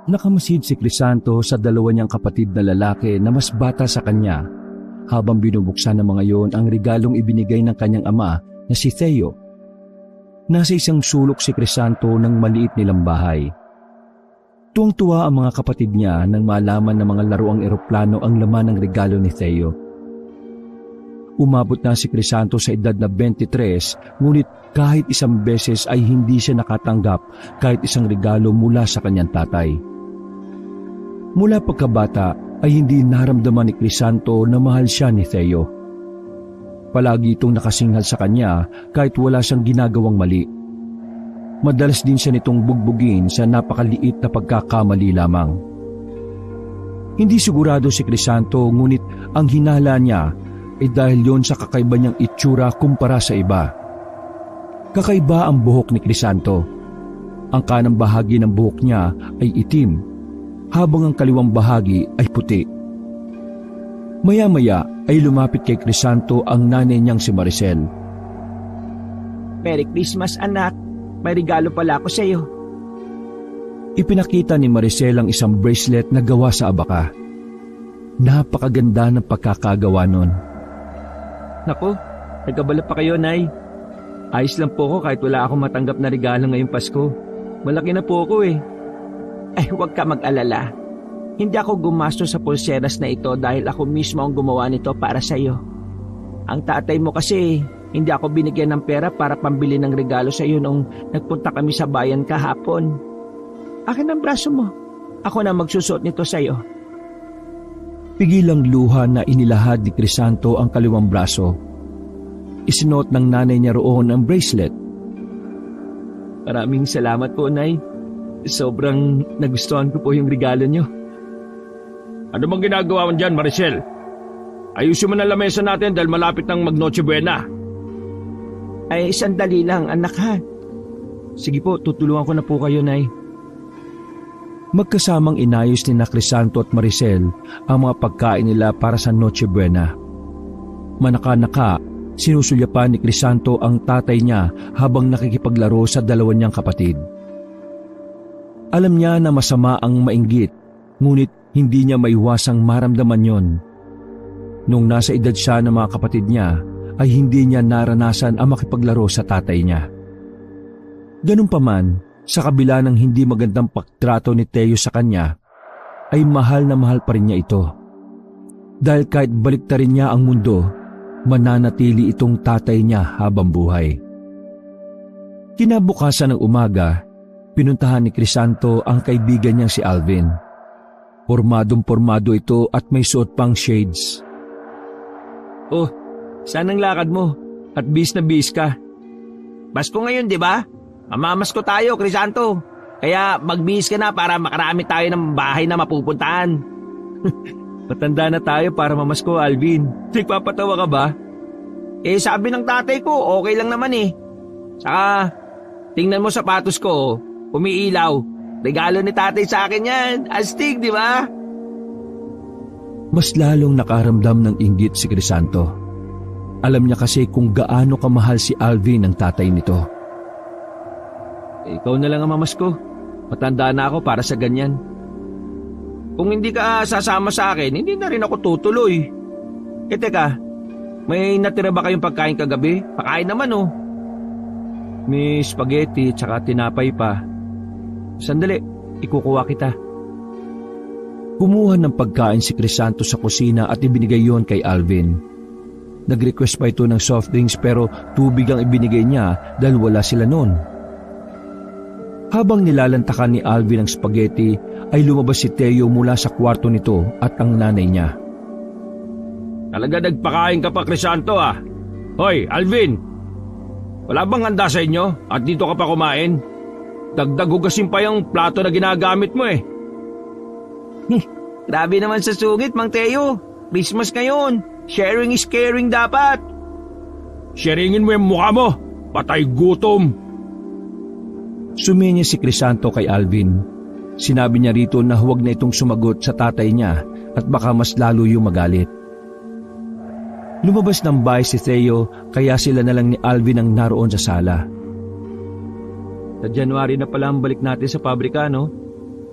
Nakamasid si Crisanto sa dalawa niyang kapatid na lalaki na mas bata sa kanya habang binubuksan ng mga yon ang regalong ibinigay ng kanyang ama na si Theo. Nasa isang sulok si Crisanto ng maliit nilang bahay. Tuwang-tuwa ang mga kapatid niya nang malaman ng mga laruang eroplano ang laman ng regalo ni Theo. Umabot na si Crisanto sa edad na 23, ngunit kahit isang beses ay hindi siya nakatanggap kahit isang regalo mula sa kanyang tatay. Mula pagkabata ay hindi naramdaman ni Crisanto na mahal siya ni Theo. Palagi itong nakasinghal sa kanya kahit wala siyang ginagawang mali. Madalas din siya nitong bugbugin sa napakaliit na pagkakamali lamang. Hindi sigurado si Crisanto ngunit ang hinala niya ay dahil yon sa kakaiba niyang itsura kumpara sa iba. Kakaiba ang buhok ni Crisanto. Ang kanang bahagi ng buhok niya ay itim, habang ang kaliwang bahagi ay puti. Maya-maya ay lumapit kay Crisanto ang nanay niyang si Maricel. Merry Christmas anak, may regalo pala ako sa iyo. Ipinakita ni Maricel ang isang bracelet na gawa sa abaka. Napakaganda ng pagkakagawa nun. Naku, nagkabala pa kayo, Nay. Ayos lang po ko kahit wala akong matanggap na regalo ngayong Pasko. Malaki na po ako eh. Ay, huwag ka mag-alala. Hindi ako gumastos sa pulseras na ito dahil ako mismo ang gumawa nito para sa iyo. Ang tatay mo kasi, hindi ako binigyan ng pera para pambili ng regalo sa iyo nung nagpunta kami sa bayan kahapon. Akin ang braso mo. Ako na magsusuot nito sa iyo. Pigilang luha na inilahad ni Crisanto ang kaliwang braso. Isinuot ng nanay niya roon ang bracelet. Maraming salamat po, Nay. Sobrang nagustuhan ko po yung regalo nyo. Ano bang ginagawa mo dyan, Maricel? Ayusin mo na lamesa natin dahil malapit ng mag-Noche Buena. Ay, sandali lang, anak ha. Sige po, tutulungan ko na po kayo, Nay. Magkasamang inayos ni Crisanto at Maricel ang mga pagkain nila para sa Noche Buena. Manaka-naka, sinusulyapan ni Crisanto ang tatay niya habang nakikipaglaro sa dalawa niyang kapatid. Alam niya na masama ang mainggit, ngunit hindi niya maiwasang maramdaman yon. Nung nasa edad siya ng mga kapatid niya, ay hindi niya naranasan ang makipaglaro sa tatay niya. Ganun pa man, sa kabila ng hindi magandang pagtrato ni Theo sa kanya, ay mahal na mahal pa rin niya ito. Dahil kahit baliktarin niya ang mundo, mananatili itong tatay niya habang buhay. Kinabukasan ng umaga, pinuntahan ni Crisanto ang kaibigan niyang si Alvin. Pormadong-pormado ito at may suot pang shades. Oh, saan ang lakad mo? At bis na bis ka. Pasko ngayon, di ba? Mamamasko tayo, Crisanto. Kaya magbihis ka na para makarami tayo ng bahay na mapupuntahan. Matanda na tayo para mamasko, Alvin. Nagpapatawa ka ba? Eh, sabi ng tatay ko, okay lang naman eh. Saka, tingnan mo sapatos ko, umiilaw. Regalo ni tatay sa akin yan. Astig, di ba? Mas lalong nakaramdam ng inggit si Crisanto. Alam niya kasi kung gaano kamahal si Alvin ng tatay nito. Ikaw na lang ang mamasko. Matanda na ako para sa ganyan. Kung hindi ka sasama sa akin, hindi na rin ako tutuloy. Eh teka, may natira ba kayong pagkain kagabi? Pakain naman oh. May spaghetti tsaka tinapay pa. Sandali, ikukuha kita. Kumuha ng pagkain si Crisanto sa kusina at ibinigay yon kay Alvin. Nag-request pa ito ng soft drinks pero tubig ang ibinigay niya dahil wala sila noon. Habang nilalantakan ni Alvin ang spaghetti, ay lumabas si Theo mula sa kwarto nito at ang nanay niya. Talaga nagpakain ka pa, Crisanto ah. Hoy, Alvin! Wala bang handa sa inyo at dito ka pa kumain? Dagdag hugasin pa yung plato na ginagamit mo eh. Grabe naman sa sungit, Mang Theo. Christmas ngayon. Sharing is caring dapat. Sharingin mo yung mukha mo. Patay gutom. Suminya si Crisanto kay Alvin. Sinabi niya rito na huwag na itong sumagot sa tatay niya at baka mas lalo yung magalit. Lumabas ng bahay si Theo kaya sila na lang ni Alvin ang naroon sa sala. Sa January na pala ang balik natin sa pabrika, no?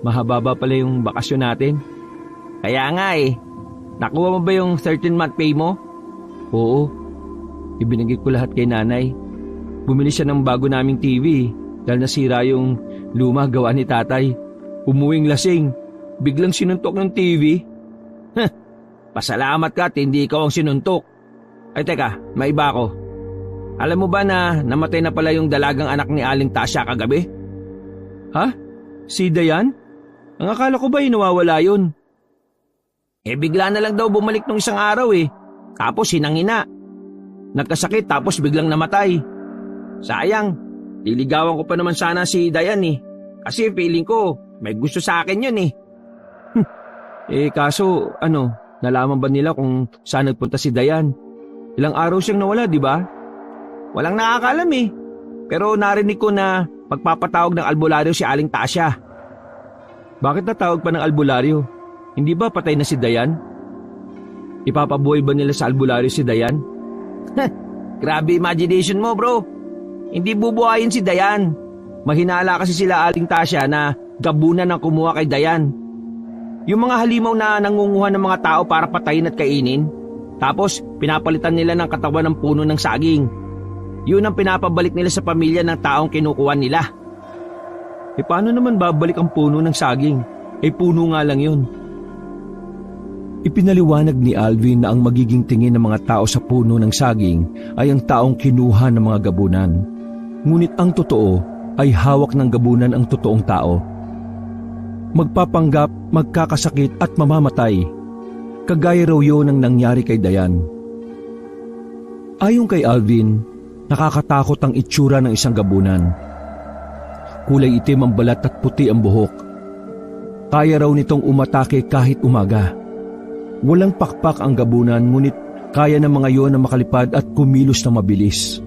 Mahaba pala yung bakasyon natin. Kaya nga eh. Nakuha mo ba yung 13-month pay mo? Oo. Ibinigay ko lahat kay nanay. Bumili siya ng bago naming TV dahil nasira yung luma gawa ni tatay. Umuwing lasing. Biglang sinuntok ng TV. Pasalamat ka at hindi ikaw ang sinuntok. Ay teka, may iba ako. Alam mo ba na namatay na pala yung dalagang anak ni Aling Tasha kagabi? Ha? Si Dayan? Ang akala ko ba nawawala yun? Bigla na lang daw bumalik nung isang araw eh. Tapos hinangina. Nagkasakit tapos biglang namatay. Sayang, liligawan ko pa naman sana si Dayan eh. Kasi feeling ko may gusto sa akin yun eh. Kaso nalaman ba nila kung saan nagpunta si Dayan? Ilang araw siyang nawala, di ba? Walang nakakaalam eh. Pero narinig ko na magpapatawag ng albularyo si Aling Tasha. Bakit natawag pa ng albularyo? Hindi ba patay na si Dayan? Ipapabuhay ba nila sa albularyo si Dayan? Grabe imagination mo, bro. Hindi bubuhayin si Dayan. Mahinala kasi sila Aling Tasha na gabunan ang kumuha kay Dayan. Yung mga halimaw na nangunguha ng mga tao para patayin at kainin, tapos pinapalitan nila ng katawan ng puno ng saging. Yun ang pinapabalik nila sa pamilya ng taong kinukuha nila. Paano naman babalik ang puno ng saging? Puno nga lang yun. Ipinaliwanag ni Alvin na ang magiging tingin ng mga tao sa puno ng saging ay ang taong kinuha ng mga gabunan. Ngunit ang totoo ay hawak ng gabunan ang totoong tao. Magpapanggap, magkakasakit at mamamatay. Kagaya raw yun ang nangyari kay Dayan. Ayon kay Alvin, nakakatakot ang itsura ng isang gabunan. Kulay itim ang balat at puti ang buhok. Kaya raw nitong umatake kahit umaga. Walang pakpak ang gabunan ngunit kaya ng mga yon na makalipad at kumilos na mabilis.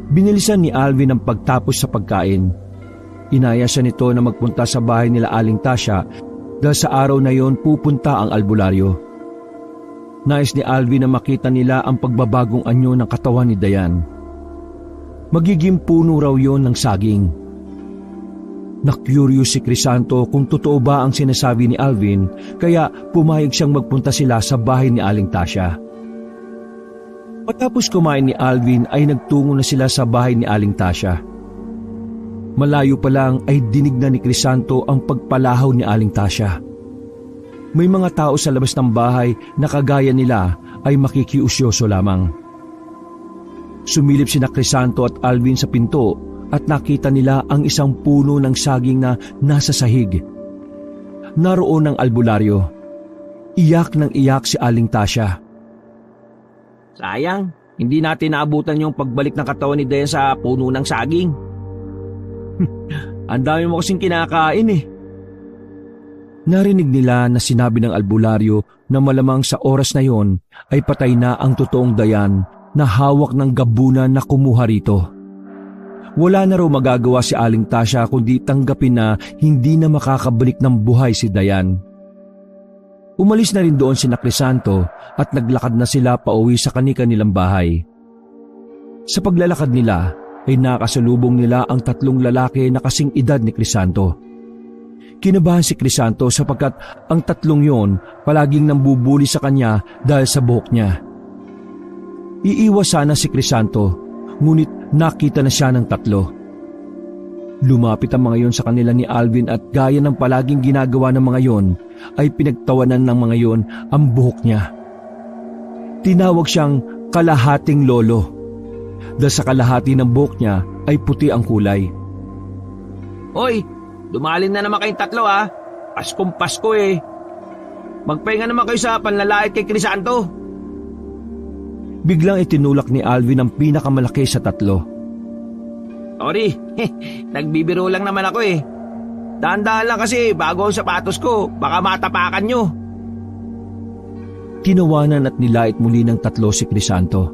Binilisan ni Alvin ang pagtapos sa pagkain. Inaya siya nito na magpunta sa bahay nila Aling Tasha dahil sa araw na yon pupunta ang albularyo. Nais ni Alvin na makita nila ang pagbabagong anyo ng katawan ni Dayan. Magiging puno raw yon ng saging. Na-curious si Crisanto kung totoo ba ang sinasabi ni Alvin kaya pumayag siyang magpunta sila sa bahay ni Aling Tasha. Matapos kumain ni Alvin ay nagtungo na sila sa bahay ni Aling Tasha. Malayo pa lang ay dinig na ni Crisanto ang pagpalahaw ni Aling Tasha. May mga tao sa labas ng bahay na kagaya nila ay makikiusyoso lamang. Sumilip sina Crisanto at Alvin sa pinto at nakita nila ang isang puno ng saging na nasa sahig. Naroon ang albularyo. Iyak ng iyak si Aling Tasha. Sayang, hindi natin naabutan yung pagbalik ng katawan ni Dayan sa puno ng saging. Ang dami mo kasing kinakain eh. Narinig nila na sinabi ng albularyo na malamang sa oras na yon ay patay na ang totoong Dayan na hawak ng gabunan na kumuha rito. Wala na raw magagawa si Aling Tasha kundi tanggapin na hindi na makakabalik ng buhay si Dayan. Umalis na rin doon si Crisanto at naglakad na sila pauwi sa kani-kanilang bahay. Sa paglalakad nila ay nakasalubong nila ang tatlong lalaki na kasing edad ni Crisanto. Kinabahan si Crisanto sapagkat ang tatlong yon palaging nambubuli sa kanya dahil sa buhok niya. Iiwas sana si Crisanto, ngunit nakita na siya ng tatlo. Lumapit ang mga yon sa kanila ni Alvin at gaya ng palaging ginagawa ng mga yon, ay pinagtawanan ng mga yon ang buhok niya. Tinawag siyang kalahating lolo, dahil sa kalahati ng buhok niya ay puti ang kulay. Hoy! Dumalin na naman kayong tatlo ha. Paskong Pasko eh. Magpahinga naman kayo sa panlalait kay Crisanto. Biglang itinulak ni Alvin ang pinakamalaki sa tatlo. Sorry, nagbibiro lang naman ako eh. Dahan-dahan lang kasi bago ang sapatos ko, baka matapakan nyo. Tinawanan at nilait muli ng tatlo si Crisanto.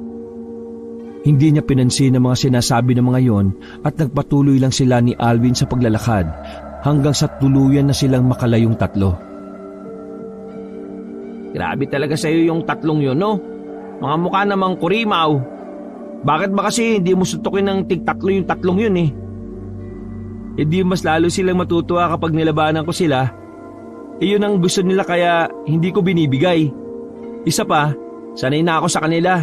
Hindi niya pinansin ang mga sinasabi ng mga yon at nagpatuloy lang sila ni Alvin sa paglalakad hanggang sa tuluyan na silang makalayong tatlo. Grabe talaga sa'yo yung tatlong yun, no? Mga mukha namang kurimaw. Bakit ba kasi hindi mo sutukin ng tig-tatlo yung tatlong yun eh? E di mas lalo silang matutuwa kapag nilabanan ko sila. Yun ang gusto nila kaya hindi ko binibigay. Isa pa, sanay na ako sa kanila.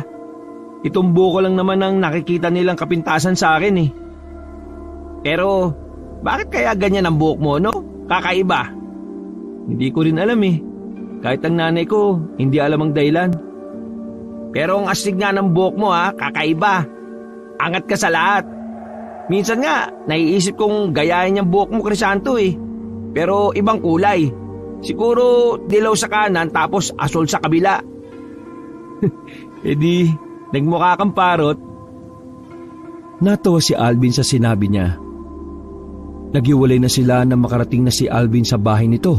Itumbo ko lang naman ang nakikita nilang kapintasan sa akin eh. Pero, bakit kaya ganyan ang buhok mo, no? Kakaiba. Hindi ko rin alam eh. Kahit ang nanay ko, hindi alam ang dahilan. Pero ang astig nga ng buhok mo kakaiba. Angat ka sa lahat. Minsan nga, naiisip kong gayahin yung buhok mo, Crisanto eh. Pero ibang kulay. Siguro dilaw sa kanan tapos asol sa kabila. E di, nagmukha kang parot. Natawa si Alvin sa sinabi niya. Naghiwalay na sila nang makarating na si Alvin sa bahay nito.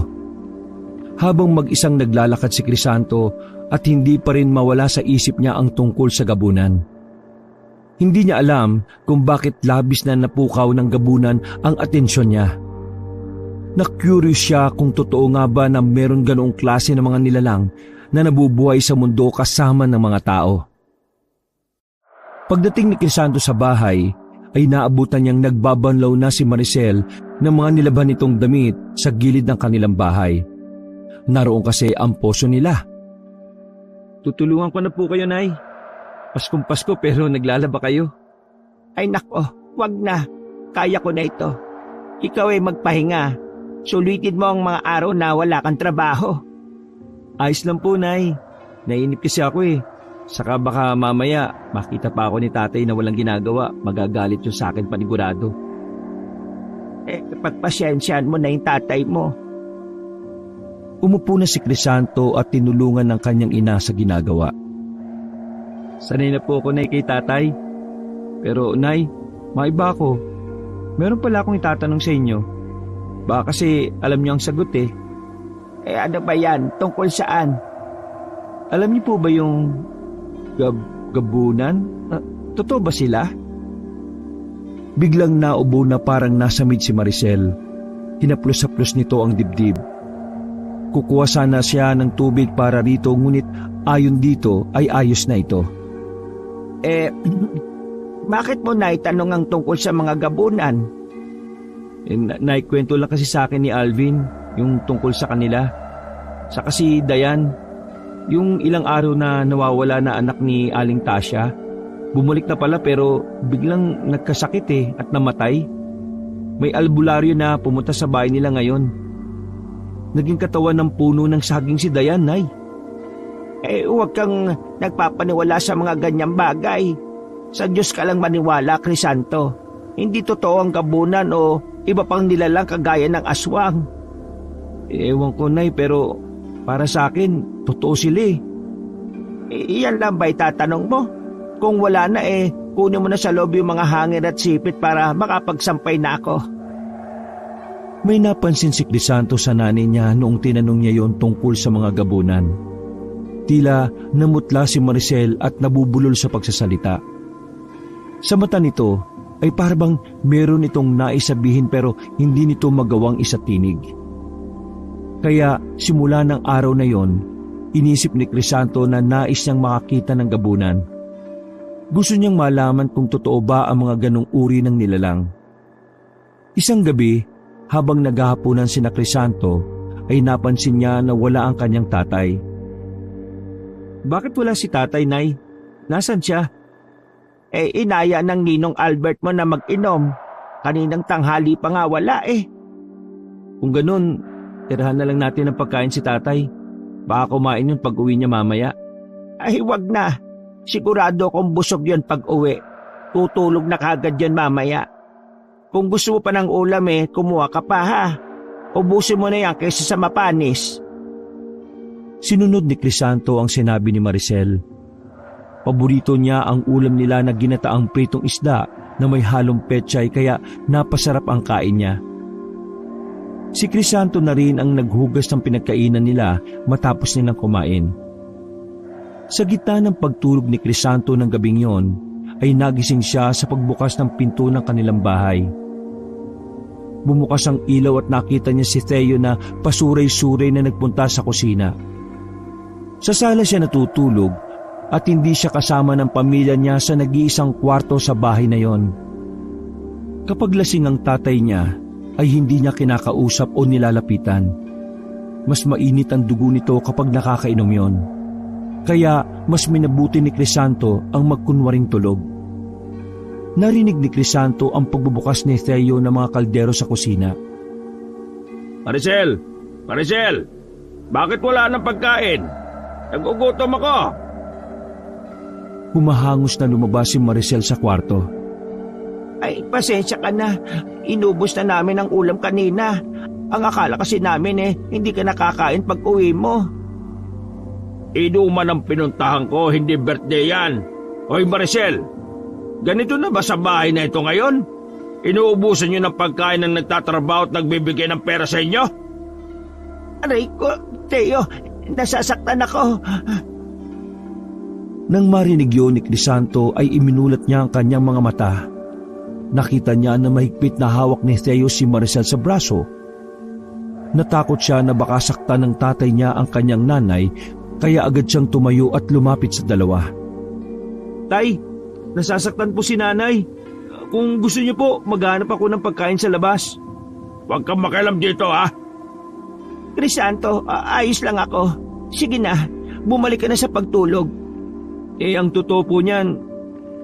Habang mag-isang naglalakad si Crisanto at hindi pa rin mawala sa isip niya ang tungkol sa gabunan. Hindi niya alam kung bakit labis na napukaw ng gabunan ang atensyon niya. Na-curious siya kung totoo nga ba na meron ganoong klase ng mga nilalang na nabubuhay sa mundo kasama ng mga tao. Pagdating ni Crisanto sa bahay, ay naabutan niyang nagbabanlaw na si Maricel ng mga nilaban nitong damit sa gilid ng kanilang bahay. Naroon kasi ang poso nila. Tutulungan ko na po kayo, Nay. Paskong Pasko pero naglalaba kayo. Ay nako, wag na. Kaya ko na ito. Ikaw ay magpahinga. Sulitin mo ang mga araw na wala kang trabaho. Ayos lang po, Nay. Nainip kasi ako eh. Saka baka mamaya makita pa ako ni tatay na walang ginagawa. Magagalit yung sa akin panigurado. Pagpasyensyahan mo na yung tatay mo. Umupo na si Crisanto at tinulungan ng kanyang ina sa ginagawa. Sanay na po ako, Nay, kay tatay. Pero, Nay, maiba ako. Meron pala akong itatanong sa inyo. Baka kasi alam niyo ang sagot eh. Ano ba yan? Tungkol saan? Alam niyo po ba yung gabunan? Totoo ba sila? Biglang naubo na parang nasamid si Maricel. Hinaplos-haplos nito ang dibdib. Kukuha sana siya ng tubig para rito ngunit ayon dito ay ayos na ito. Bakit mo naitanong ang tungkol sa mga gabunan? Naikwento lang kasi sa akin ni Alvin yung tungkol sa kanila. Sa kasi Dayan, yung ilang araw na nawawala na anak ni Aling Tasya, bumalik na pala pero biglang nagkasakit at namatay. May albularyo na pumunta sa bahay nila ngayon. Naging katawan ng puno ng saging si Dayan, Nay. Huwag kang nagpapaniwala sa mga ganyang bagay. Sa Diyos ka lang maniwala, Crisanto. Hindi totoo ang gabunan o iba pang nilalang kagaya ng aswang. Ewan ko, Nay, pero para sa akin, totoo sila eh. Iyan lang ba itatanong mo? Kung wala na kunin mo na sa loob yung mga hangin at sipit para makapagsampay na ako. May napansin si Crisanto sa nanay niya noong tinanong niya yon tungkol sa mga gabunan. Tila namutla si Maricel at nabubulol sa pagsasalita. Sa mata nito ay parang meron itong naisabihin pero hindi nito magawang isatinig. Kaya simula ng araw na yon, inisip ni Crisanto na nais niyang makakita ng gabunan. Gusto niyang malaman kung totoo ba ang mga ganong uri ng nilalang. Isang gabi, habang naghahaponan sina Crisanto, ay napansin niya na wala ang kanyang tatay. Bakit wala si tatay, Nay? Nasaan siya? Inaya ng ninong Albert mo na mag-inom. Kaninang tanghali pa nga wala Kung ganun, tirahan na lang natin ng pagkain si tatay. Baka kumain yun pag uwi niya mamaya. Wag na. Sigurado kung busog yun pag uwi. Tutulog na kagad yun mamaya. Kung gusto mo pa ng ulam kumuha ka pa ha. Ubusin mo na yan kaysa sa mapanis. Sinunod ni Crisanto ang sinabi ni Maricel. Paborito niya ang ulam nila na ginataang pritong isda na may halong pechay kaya napasarap ang kain niya. Si Crisanto na rin ang naghugas ng pinagkainan nila matapos nilang kumain. Sa gitna ng pagtulog ni Crisanto ng gabing yon, ay nagising siya sa pagbukas ng pinto ng kanilang bahay. Bumukas ang ilaw at nakita niya si Theo na pasuray-suray na nagpunta sa kusina. Sa sala siya natutulog at hindi siya kasama ng pamilya niya sa nag-iisang kwarto sa bahay na yon. Kapag lasing ang tatay niya, ay hindi niya kinakausap o nilalapitan. Mas mainit ang dugo nito kapag nakakainom yon. Kaya mas minabuti ni Crisanto ang magkunwaring tulog. Narinig ni Crisanto ang pagbubukas ni Theo ng mga kaldero sa kusina. Maricel! Maricel! Bakit wala ng pagkain? Nagugutom ako! Humahangos na lumabas si Maricel sa kwarto. Ay, pasensya ka na. Inubos na namin ang ulam kanina. Ang akala kasi namin hindi ka nakakain pag uwi mo. Inuman ang pinuntahan ko, hindi birthday yan. Hoy Maricel, ganito na ba sa bahay na ito ngayon? Inuubusan nyo ng pagkain ng nagtatrabaho at nagbibigay ng pera sa inyo? Aray ko, Theo, nasasaktan ako. Nang marinig yun ni Crisanto ay iminulat niya ang kanyang mga mata. Nakita niya na mahigpit na hawak ni Theo si Maricel sa braso. Natakot siya na baka saktan ng tatay niya ang kanyang nanay, kaya agad siyang tumayo at lumapit sa dalawa. Tay, nasasaktan po si nanay. Kung gusto niyo po, maghanap ako ng pagkain sa labas. Huwag kang makialam dito, ha? Crisanto, ayos lang ako. Sige na, bumalik ka na sa pagtulog. Ang totoo po niyan,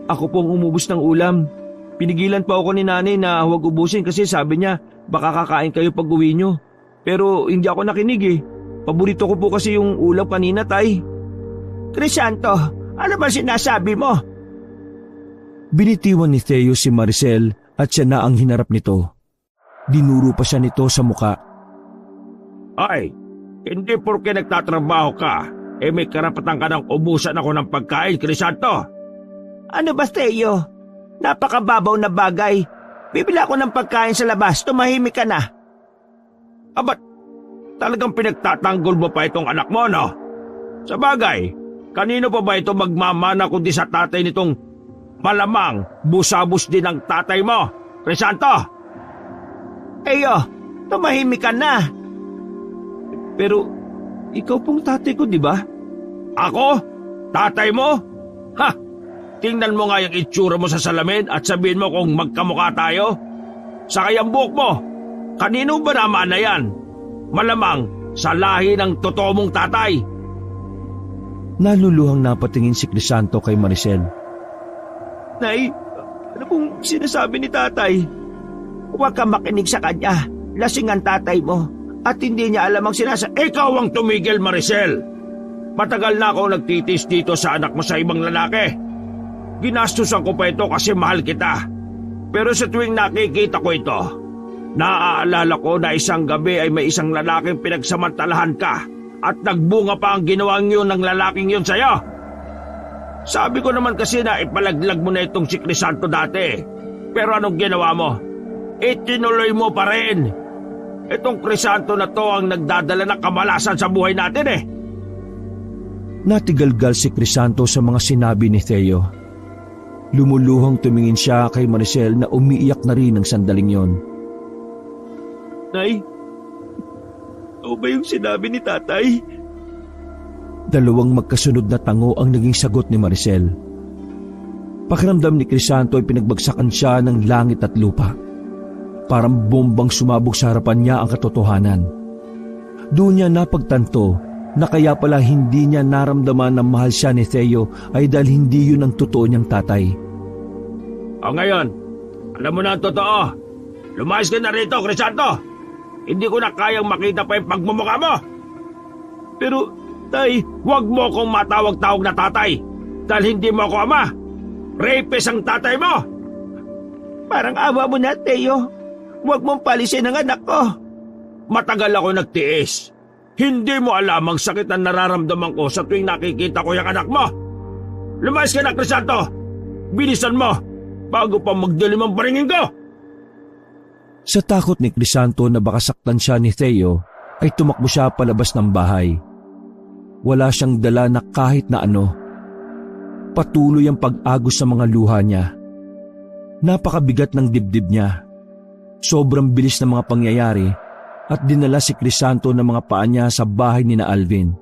ako pong umubos ng ulam. Pinigilan pa ako ni nanay na huwag ubusin kasi sabi niya baka kakain kayo pag uwi niyo. Pero hindi ako nakinig. Paborito ko po kasi yung ulam kanina, tay. Crisanto, ano ba sinasabi mo? Binitiwan ni Theo si Maricel at siya na ang hinarap nito. Dinuro pa siya nito sa muka. Ay, hindi porke nagtatrabaho ka, may karapatan ka ng ubusan ako ng pagkain, Crisanto. Ano ba, Theo? Napakababaw na bagay. Bibili ako ng pagkain sa labas, tumahimik ka na. Abat, talagang pinagtatanggol mo pa itong anak mo, no? Sa bagay, kanino pa ba ito magmamana kundi sa tatay nitong malamang busabos din ang tatay mo, Crisanto? Eyo, tumahimik ka na. Pero, ikaw pong tatay ko, di ba? Ako? Tatay mo? Ha! Tingnan mo nga yung itsura mo sa salamin at sabihin mo kung magkamukha tayo. Saka yung buhok mo, kanino ba naman na yan? Malamang sa lahi ng totoo mong tatay. Naluluhang napatingin si Crisanto kay Maricel. Nay, ano pong sinasabi ni tatay? Huwag kang makinig sa kanya. Lasing ang tatay mo at hindi niya alam ang Ikaw ang tumigil, Maricel. Matagal na ako nagtitis dito sa anak mo sa ibang lalaki. Ginastusan ko pa ito kasi mahal kita. Pero sa tuwing nakikita ko ito, naaalala ko na isang gabi ay may isang lalaking pinagsamantalahan ka at nagbunga pa ang ginawang yun ng lalaking yun sa'yo. Sabi ko naman kasi na ipalaglag mo na itong si Crisanto dati. Pero anong ginawa mo? Itinuloy mo pa rin. Itong Crisanto na to ang nagdadala ng kamalasan sa buhay natin. Natigalgal si Crisanto sa mga sinabi ni Theo. Lumuluhang tumingin siya kay Maricel na umiiyak na rin ng sandaling yon. Nay, ano ba yung sinabi ni tatay? Dalawang magkasunod na tango ang naging sagot ni Maricel. Pakiramdam ni Crisanto ay pinagbagsakan siya ng langit at lupa. Parang bombang sumabog sa harapan niya ang katotohanan. Doon niya napagtanto na kaya pala hindi niya naramdaman na mahal siya ni Theo ay dahil hindi yun ang totoo niyang tatay. O ngayon, alam mo na ang totoo. Lumayas ka na rito, Crisanto. Hindi ko na kayang makita pa yung pagmumukha mo. Pero, tay, huwag mo akong matawag-tawag na tatay dahil hindi mo ako ama. Rapist ang tatay mo. Parang awa mo na, Theo. Huwag mong palisin ang anak ko. Matagal ako nagtiis. Hindi mo alam ang sakit na nararamdaman ko sa tuwing nakikita ko yung anak mo. Lumayas ka na, Crisanto. Bilisan mo bago pa magdilim ang baringin ko. Sa takot ni Crisanto na baka saktan siya ni Theo, ay tumakbo siya palabas ng bahay. Wala siyang dala na kahit na ano. Patuloy ang pag-agos sa mga luha niya. Napakabigat ng dibdib niya. Sobrang bilis ng mga pangyayari at dinala si Crisanto ng mga paa niya sa bahay ni na Alvin.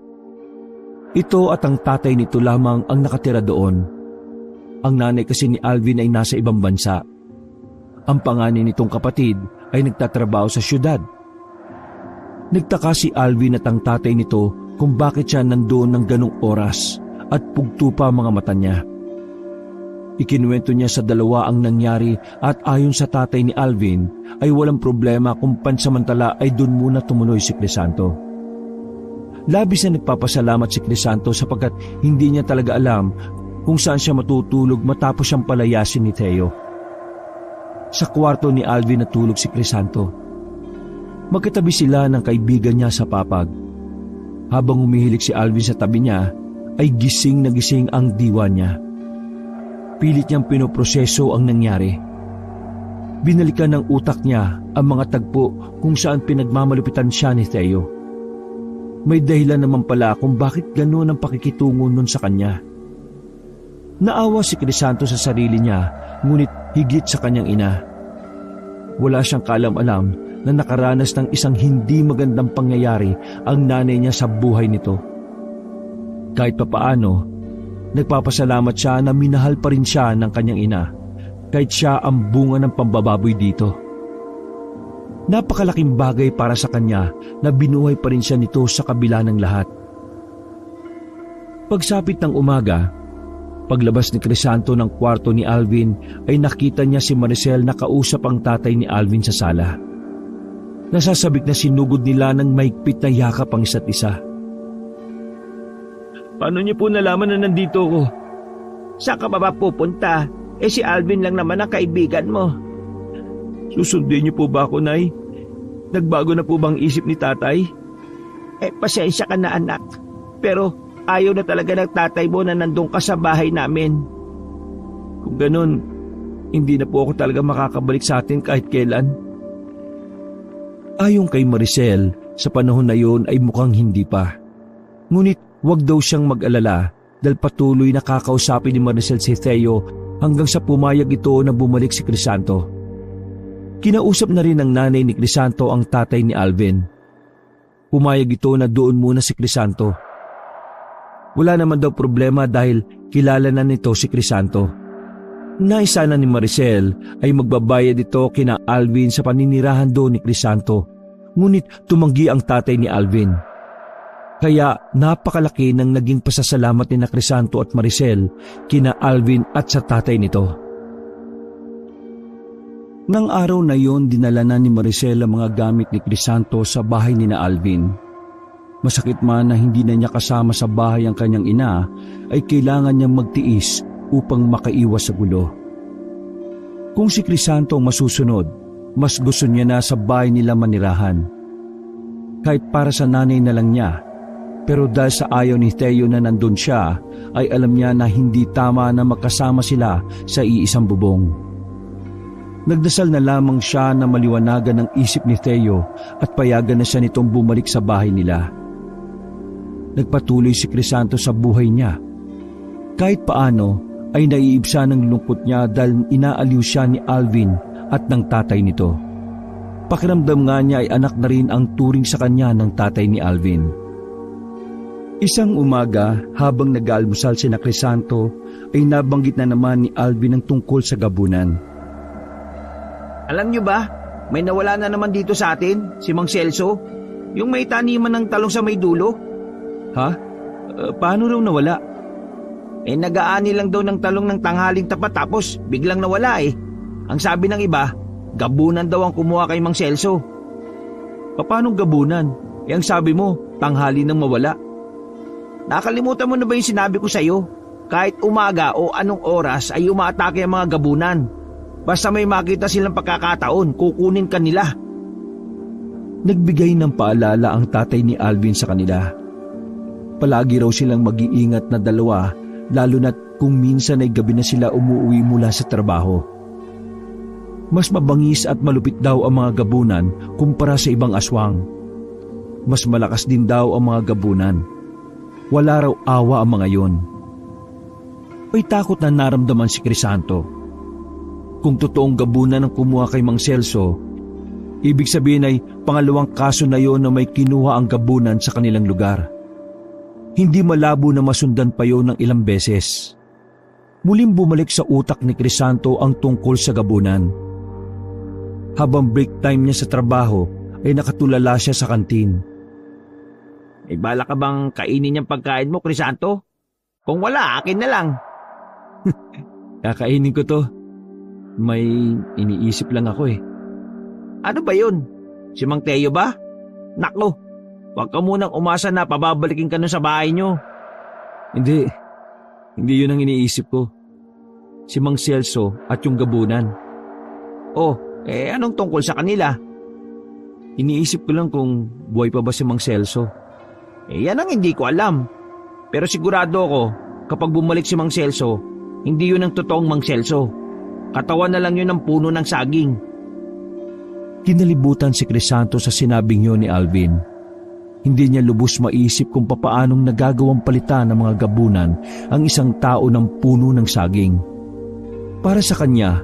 Ito at ang tatay nito lamang ang nakatira doon. Ang nanay kasi ni Alvin ay nasa ibang bansa. Ang panganay nitong kapatid ay nagtatrabaho sa syudad. Nagtaka si Alvin at ang tatay nito kung bakit siya nandoon ng ganong oras at pugto pa ang mga mata niya. Ikinuwento niya sa dalawa ang nangyari at ayon sa tatay ni Alvin ay walang problema kung pansamantala ay doon muna tumuloy si Crisanto. Labis na nagpapasalamat si Crisanto sapagkat hindi niya talaga alam kung saan siya matutulog matapos siyang palayasin ni Theo. Sa kwarto ni Alvin natulog si Crisanto. Magkatabi sila ng kaibigan niya sa papag. Habang humihilik si Alvin sa tabi niya, ay gising na gising ang diwa niya. Pilit niyang pinoproseso ang nangyari. Binalikan ng utak niya ang mga tagpo kung saan pinagmamalupitan siya ni Theo. May dahilan naman pala kung bakit ganoon ang pakikitungo nun sa kanya. Naawa si Crisanto sa sarili niya, ngunit higit sa kanyang ina. Wala siyang kaalam-alam na nakaranas ng isang hindi magandang pangyayari ang nanay niya sa buhay nito. Kahit papaano, nagpapasalamat siya na minahal pa rin siya ng kanyang ina, kahit siya ang bunga ng pambababoy dito. Napakalaking bagay para sa kanya na binuhay pa rin siya nito sa kabila ng lahat. Pagsapit ng umaga, paglabas ni Crisanto ng kwarto ni Alvin ay nakita niya si Maricel na kausap ang tatay ni Alvin sa sala. Nasasabik na sinugod nila ng mahigpit na yakap ang isa't isa. Paano niyo po nalaman na nandito ko? Saan ka ba pupunta? Si Alvin lang naman ang kaibigan mo. Susundin niyo po ba ako, Nay? Nagbago na po bang isip ni tatay? Pasensya ka na anak. Pero ayaw na talaga ng tatay mo na nandun ka sa bahay namin. Kung ganun, hindi na po ako talaga makakabalik sa atin kahit kailan. Ayon kay Maricel, sa panahon na yon ay mukhang hindi pa. Ngunit wag daw siyang mag-alala dahil patuloy na kakausapin ni Maricel si Theo hanggang sa pumayag ito na bumalik si Crisanto. Kinausap na rin ng nanay ni Crisanto ang tatay ni Alvin. Pumayag ito na doon muna si Crisanto. Wala naman daw problema dahil kilala na nito si Crisanto. Nais sana ni Maricel ay magbabayad ito kina Alvin sa paninirahan doon ni Crisanto, ngunit tumanggi ang tatay ni Alvin. Kaya napakalaki ng naging pasasalamat ni Crisanto at Maricel kina Alvin at sa tatay nito. Nang araw na yon, dinala na ni Maricel ang mga gamit ni Crisanto sa bahay ni Alvin. Masakit man na hindi na niya kasama sa bahay ang kanyang ina, ay kailangan niyang magtiis upang makaiwas sa gulo. Kung si Crisanto ang masusunod, mas gusto niya na sa bahay nila manirahan. Kahit para sa nanay na lang niya, pero dahil sa ayaw ni Theo na nandun siya, ay alam niya na hindi tama na magkasama sila sa iisang bubong. Nagdasal na lamang siya na maliwanagan ng isip ni Theo at payagan na siya nitong bumalik sa bahay nila. Nagpatuloy si Crisanto sa buhay niya. Kahit paano ay naiibsa ng lungkot niya dahil inaaliw siya ni Alvin at ng tatay nito. Pakiramdam nga niya ay anak na rin ang turing sa kanya ng tatay ni Alvin. Isang umaga habang nag-aalmusal si Crisanto ay nabanggit na naman ni Alvin ang tungkol sa gabunan. Alam niyo ba, may nawala na naman dito sa atin, si Mang Celso, yung may taniman ng talong sa may dulo. Ha? Paano raw nawala? Nag-aani lang daw ng talong ng tanghaling tapat tapos biglang nawala. Ang sabi ng iba, gabunan daw ang kumuha kay Mang Celso. Paano gabunan? Ang sabi mo, tanghali nang mawala. Nakalimutan mo na ba yung sinabi ko sa'yo? Kahit umaga o anong oras ay umaatake ang mga gabunan. Basta may makita silang pagkakataon, kukunin ka nila. Nagbigay ng paalala ang tatay ni Alvin sa kanila. Palagi raw silang mag-iingat na dalawa, lalo na't kung minsan ay gabi na sila umuwi mula sa trabaho. Mas mabangis at malupit daw ang mga gabunan kumpara sa ibang aswang. Mas malakas din daw ang mga gabunan. Wala raw awa ang mga yon. May takot na naramdaman si Crisanto. Kung totoong gabunan ang kumuha kay Mang Celso, ibig sabihin ay pangalawang kaso na yon na may kinuha ang gabunan sa kanilang lugar. Hindi malabo na masundan pa yon ng ilang beses. Muling bumalik sa utak ni Crisanto ang tungkol sa gabunan. Habang break time niya sa trabaho ay nakatulala siya sa kantin. May bala ka bang kainin yung pagkain mo, Crisanto? Kung wala, akin na lang. Kakainin ko to. May iniisip lang ako eh. Ano ba yun? Si Mang Teo ba? Nako, huwag ka munang umasa na pababalikin ka nun sa bahay nyo. Hindi yun ang iniisip ko. Si Mang Celso at yung gabunan. Oh, anong tungkol sa kanila? Iniisip ko lang kung buhay pa ba si Mang Celso. Yan ang hindi ko alam. Pero sigurado ako, kapag bumalik si Mang Celso, hindi yun ang totoong Mang Celso. Katawan na lang yun ng puno ng saging. Kinalibutan si Crisanto sa sinabing yun ni Alvin. Hindi niya lubos maisip kung papaanong nagagawang palitan ng mga gabunan ang isang tao ng puno ng saging. Para sa kanya,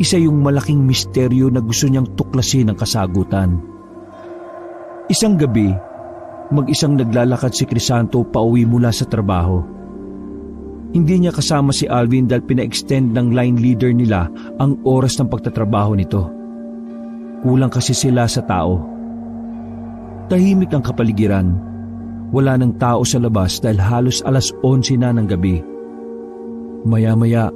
isa yung malaking misteryo na gusto niyang tuklasin ang kasagutan. Isang gabi, mag-isang naglalakad si Crisanto pauwi mula sa trabaho. Hindi niya kasama si Alvin dahil pina-extend ng line leader nila ang oras ng pagtatrabaho nito. Kulang kasi sila sa tao. Tahimik ang kapaligiran. Wala ng tao sa labas dahil halos 11:00 na ng gabi. Maya-maya,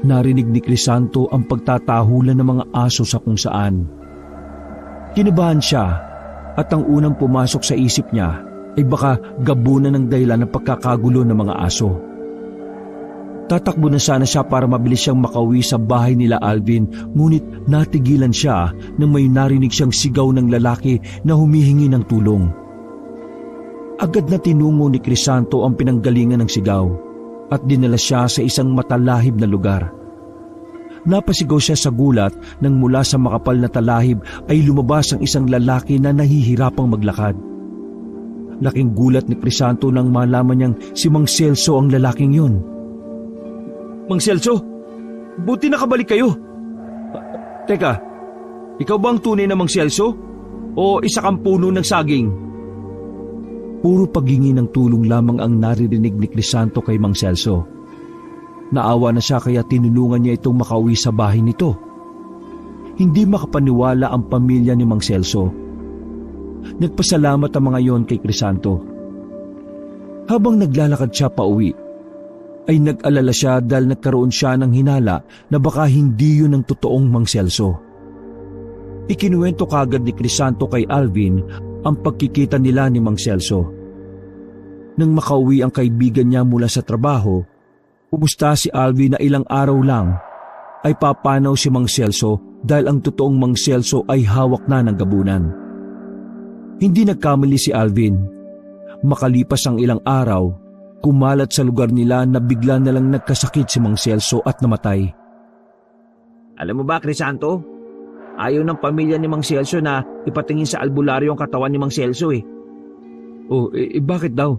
narinig ni Crisanto ang pagtatahulan ng mga aso sa kung saan. Kinabahan siya at ang unang pumasok sa isip niya ay baka gabunan ng dahilan ng pagkakagulo ng mga aso. Tatakbo na sana siya para mabilis siyang makauwi sa bahay nila Alvin, ngunit natigilan siya nang may narinig siyang sigaw ng lalaki na humihingi ng tulong. Agad na tinungo ni Crisanto ang pinanggalingan ng sigaw at dinala siya sa isang matalahib na lugar. Napasigaw siya sa gulat nang mula sa makapal na talahib ay lumabas ang isang lalaki na nahihirapang maglakad. Laking gulat ni Crisanto nang malaman niyang si Mang Celso ang lalaking yun. Mang Celso, buti nakabalik kayo. Teka, ikaw ba ang tunay na Mang Celso? O isa kang puno ng saging? Puro paghingi ng tulong lamang ang naririnig ni Crisanto kay Mang Celso. Naawa na siya kaya tinulungan niya itong makauwi sa bahay nito. Hindi makapaniwala ang pamilya ni Mang Celso. Nagpasalamat ang mga yon kay Crisanto. Habang naglalakad siya pauwi, ay nag-alala siya dahil nagkaroon siya ng hinala na baka hindi yun ang totoong Mang Celso. Ikinuwento kagad ni Crisanto kay Alvin ang pagkikita nila ni Mang Celso. Nang makauwi ang kaibigan niya mula sa trabaho, pumusta si Alvin na ilang araw lang ay papanaw si Mang Celso dahil ang totoong Mang Celso ay hawak na ng gabunan. Hindi nagkamali si Alvin. Makalipas ang ilang araw, kumalat sa lugar nila na bigla na lang nagkasakit si Mang Celso at namatay. Alam mo ba, Crisanto? Ayaw ng pamilya ni Mang Celso na ipatingin sa albularyo ang katawan ni Mang Celso eh. Oh, bakit daw?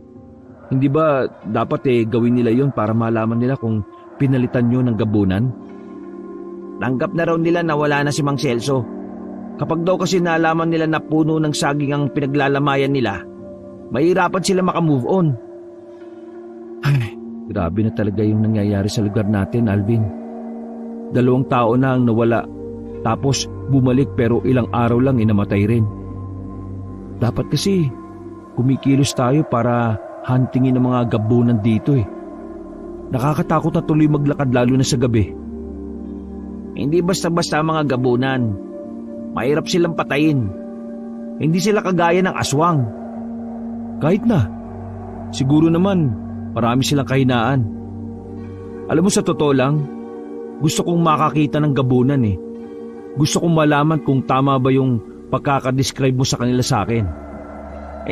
Hindi ba dapat gawin nila yon para malaman nila kung pinalitan nyo ng gabunan? Tanggap na raw nila na wala na si Mang Celso. Kapag daw kasi nalaman nila na puno ng saging ang pinaglalamayan nila, mahirapan sila makamove on. Ay, grabe na talaga yung nangyayari sa lugar natin, Alvin. 2 tao na ang nawala, tapos bumalik pero ilang araw lang namatay rin. Dapat kasi kumikilos tayo para huntingin ang mga gabunan dito eh. Nakakatakot na tuloy maglakad lalo na sa gabi. Hindi basta-basta mga gabunan. Mahirap silang patayin. Hindi sila kagaya ng aswang. Kahit na, siguro naman marami silang kahinaan. Alam mo, sa totoo lang, gusto kong makakita ng gabunan eh. Gusto kong malaman kung tama ba yung pagkakadescribe mo sa kanila sa akin.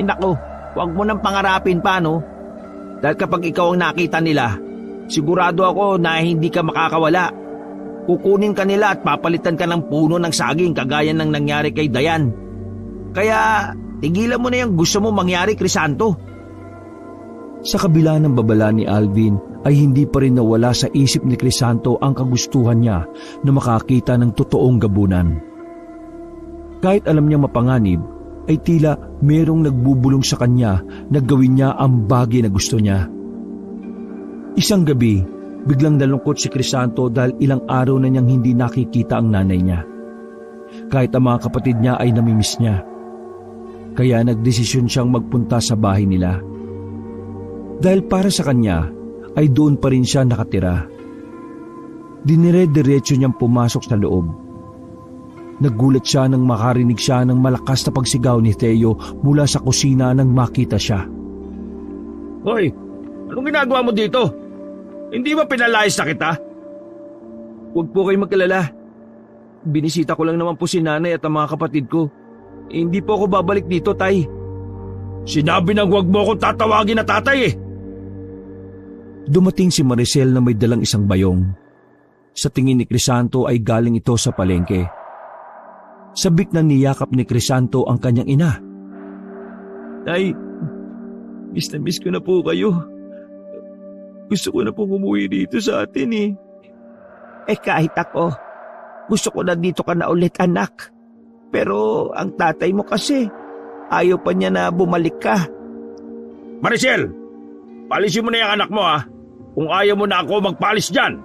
Nako, huwag mo nang pangarapin pa, no? Dahil kapag ikaw ang nakita nila, sigurado ako na hindi ka makakawala. Kukunin ka nila at papalitan ka ng puno ng saging kagaya ng nangyari kay Dayan. Kaya tigilan mo na yung gusto mo mangyari, Crisanto. Sa kabila ng babala ni Alvin ay hindi pa rin nawala sa isip ni Crisanto ang kagustuhan niya na makakita ng totoong gabunan. Kahit alam niya mapanganib, ay tila merong nagbubulong sa kanya na gawin niya ang bagay na gusto niya. Isang gabi, biglang nalungkot si Crisanto dahil ilang araw na niyang hindi nakikita ang nanay niya. kahit ang mga kapatid niya ay namimiss niya. Kaya nagdesisyon siyang magpunta sa bahay nila. Dahil para sa kanya ay doon pa rin siya nakatira. Dinire-diretso niyang pumasok sa loob. Nagulat siya nang makarinig siya ng malakas na pagsigaw ni Theo mula sa kusina nang makita siya. Hoy, anong ginagawa mo dito? Hindi ba pinalayas na kita? Huwag po kayong mag-alala. Binisita ko lang naman po si nanay at ang mga kapatid ko. Hindi po ako babalik dito, Tay. Sinabi nang huwag mo akong tatawagin na tatay eh. Dumating si Maricel na may dalang isang bayong. Sa tingin ni Crisanto ay galing ito sa palengke. Sabik na niyakap ni Crisanto ang kanyang ina. Tay, miss na miss ko na po kayo. Gusto ko na po umuwi dito sa atin eh. Kahit ako, gusto ko na dito ka na ulit anak. Pero ang tatay mo kasi, ayaw pa niya na bumalik ka. Maricel, palisin mo na yung anak mo ha. Kung ayaw mo na ako magpalis dyan.